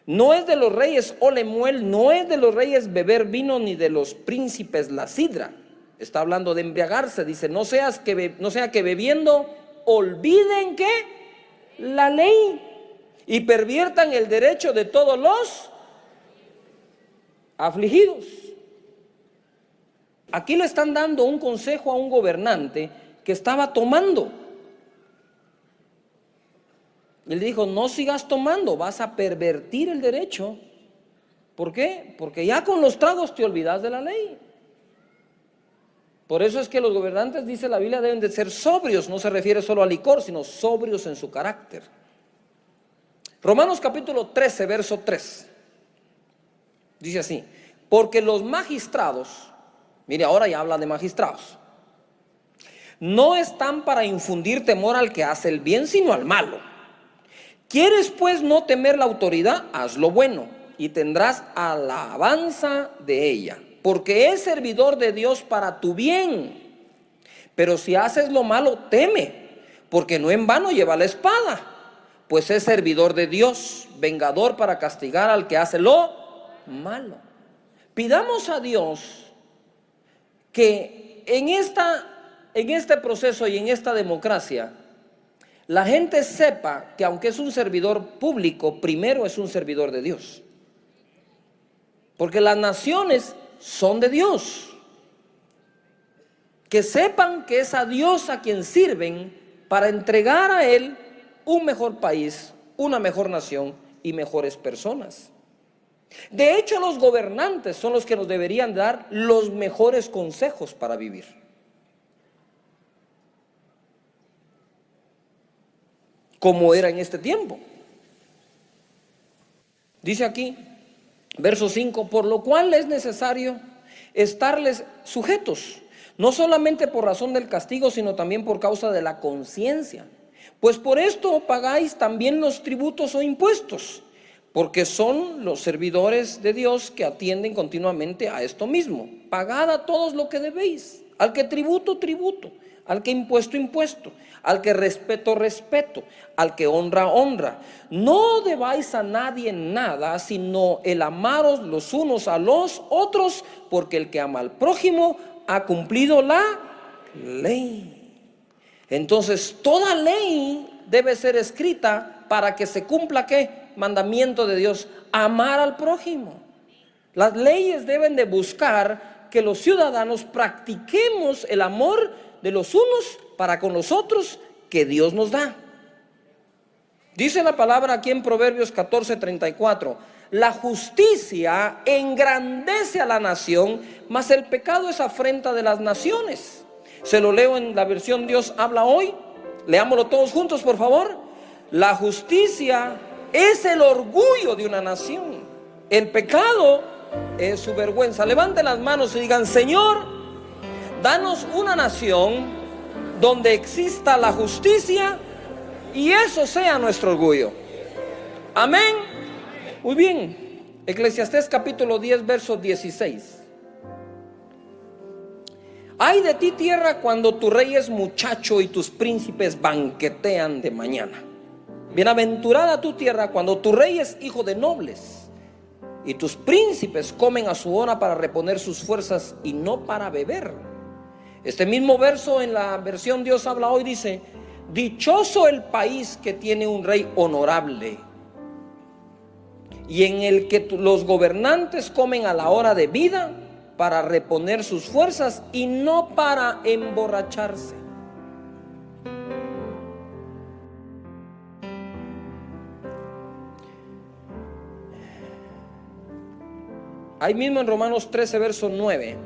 no es de los reyes Olemuel, no es de los reyes beber vino, ni de los príncipes la sidra. Está hablando de embriagarse. Dice: no sea que bebiendo olviden que la ley y perviertan el derecho de todos los afligidos. Aquí le están dando un consejo a un gobernante que estaba tomando. Él dijo: no sigas tomando, vas a pervertir el derecho. ¿Por qué? Porque ya con los tragos te olvidas de la ley. Por eso es que los gobernantes, dice la Biblia, deben de ser sobrios. No se refiere solo al licor, sino sobrios en su carácter. Romanos capítulo 13, verso 3. Dice así: porque los magistrados, mire, ahora ya habla de magistrados, no están para infundir temor al que hace el bien, sino al malo. ¿Quieres pues no temer la autoridad? Haz lo bueno y tendrás alabanza de ella, porque es servidor de Dios para tu bien. Pero si haces lo malo, teme, porque no en vano lleva la espada, pues es servidor de Dios, vengador para castigar al que hace lo malo. Pidamos a Dios que en este proceso y en esta democracia, la gente sepa que aunque es un servidor público, primero es un servidor de Dios. Porque las naciones son de Dios. Que sepan que es a Dios a quien sirven para entregar a Él un mejor país, una mejor nación y mejores personas. De hecho, los gobernantes son los que nos deberían dar los mejores consejos para vivir. Como era en este tiempo. Dice aquí, verso 5, por lo cual es necesario estarles sujetos, no solamente por razón del castigo, sino también por causa de la conciencia. Pues por esto pagáis también los tributos o impuestos, porque son los servidores de Dios que atienden continuamente a esto mismo. Pagad a todos lo que debéis, al que tributo, tributo, al que impuesto, impuesto, al que respeto, respeto, al que honra, honra. No debáis a nadie nada, sino el amaros los unos a los otros, porque el que ama al prójimo ha cumplido la ley. Entonces toda ley debe ser escrita para que se cumpla ¿qué? Mandamiento de Dios, amar al prójimo. Las leyes deben de buscar que los ciudadanos practiquemos el amor de los unos para con los otros que Dios nos da. Dice la palabra aquí en Proverbios 14:34, la justicia engrandece a la nación, mas el pecado es afrenta de las naciones. Se lo leo en la versión Dios habla hoy. Leámoslo todos juntos, por favor. La justicia es el orgullo de una nación. El pecado es su vergüenza. Levanten las manos y digan: Señor, danos una nación donde exista la justicia y eso sea nuestro orgullo. Amén. Muy bien. Eclesiastés capítulo 10, verso 16. Ay de ti, tierra, cuando tu rey es muchacho y tus príncipes banquetean de mañana. Bienaventurada tu tierra cuando tu rey es hijo de nobles y tus príncipes comen a su hora para reponer sus fuerzas y no para beber. Este mismo verso en la versión Dios habla hoy dice: dichoso el país que tiene un rey honorable y en el que los gobernantes comen a la hora de vida para reponer sus fuerzas y no para emborracharse. Ahí mismo en Romanos 13, verso 9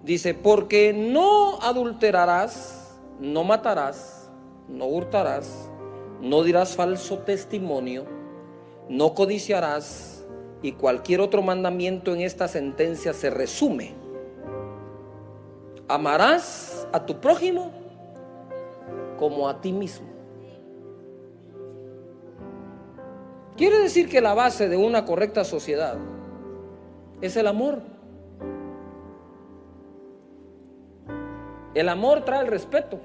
dice: porque no adulterarás, no matarás, no hurtarás, no dirás falso testimonio, no codiciarás, y cualquier otro mandamiento en esta sentencia se resume: amarás a tu prójimo como a ti mismo. Quiere decir que la base de una correcta sociedad es el amor. El amor trae el respeto.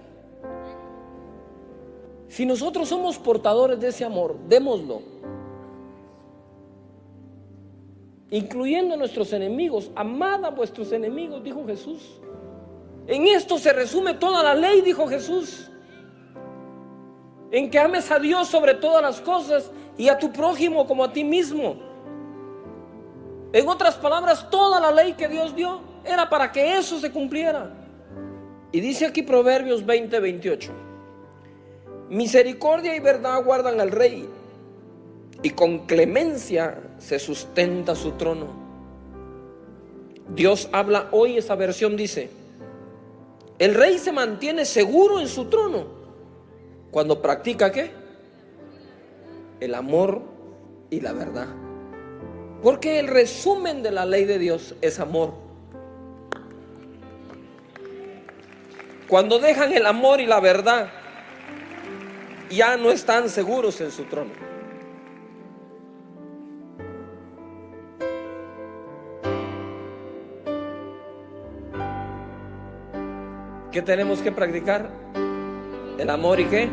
Si nosotros somos portadores de ese amor, démoslo, incluyendo a nuestros enemigos. Amad a vuestros enemigos, dijo Jesús. En esto se resume toda la ley, dijo Jesús. En que ames a Dios sobre todas las cosas y a tu prójimo como a ti mismo. En otras palabras, toda la ley que Dios dio era para que eso se cumpliera. Y dice aquí Proverbios 20:28: misericordia y verdad guardan al rey, y con clemencia se sustenta su trono. Dios habla hoy, esa versión dice: el rey se mantiene seguro en su trono cuando practica ¿qué? El amor y la verdad. Porque el resumen de la ley de Dios es amor. Cuando dejan el amor y la verdad, ya no están seguros en su trono. ¿Qué tenemos que practicar? El amor, ¿y qué?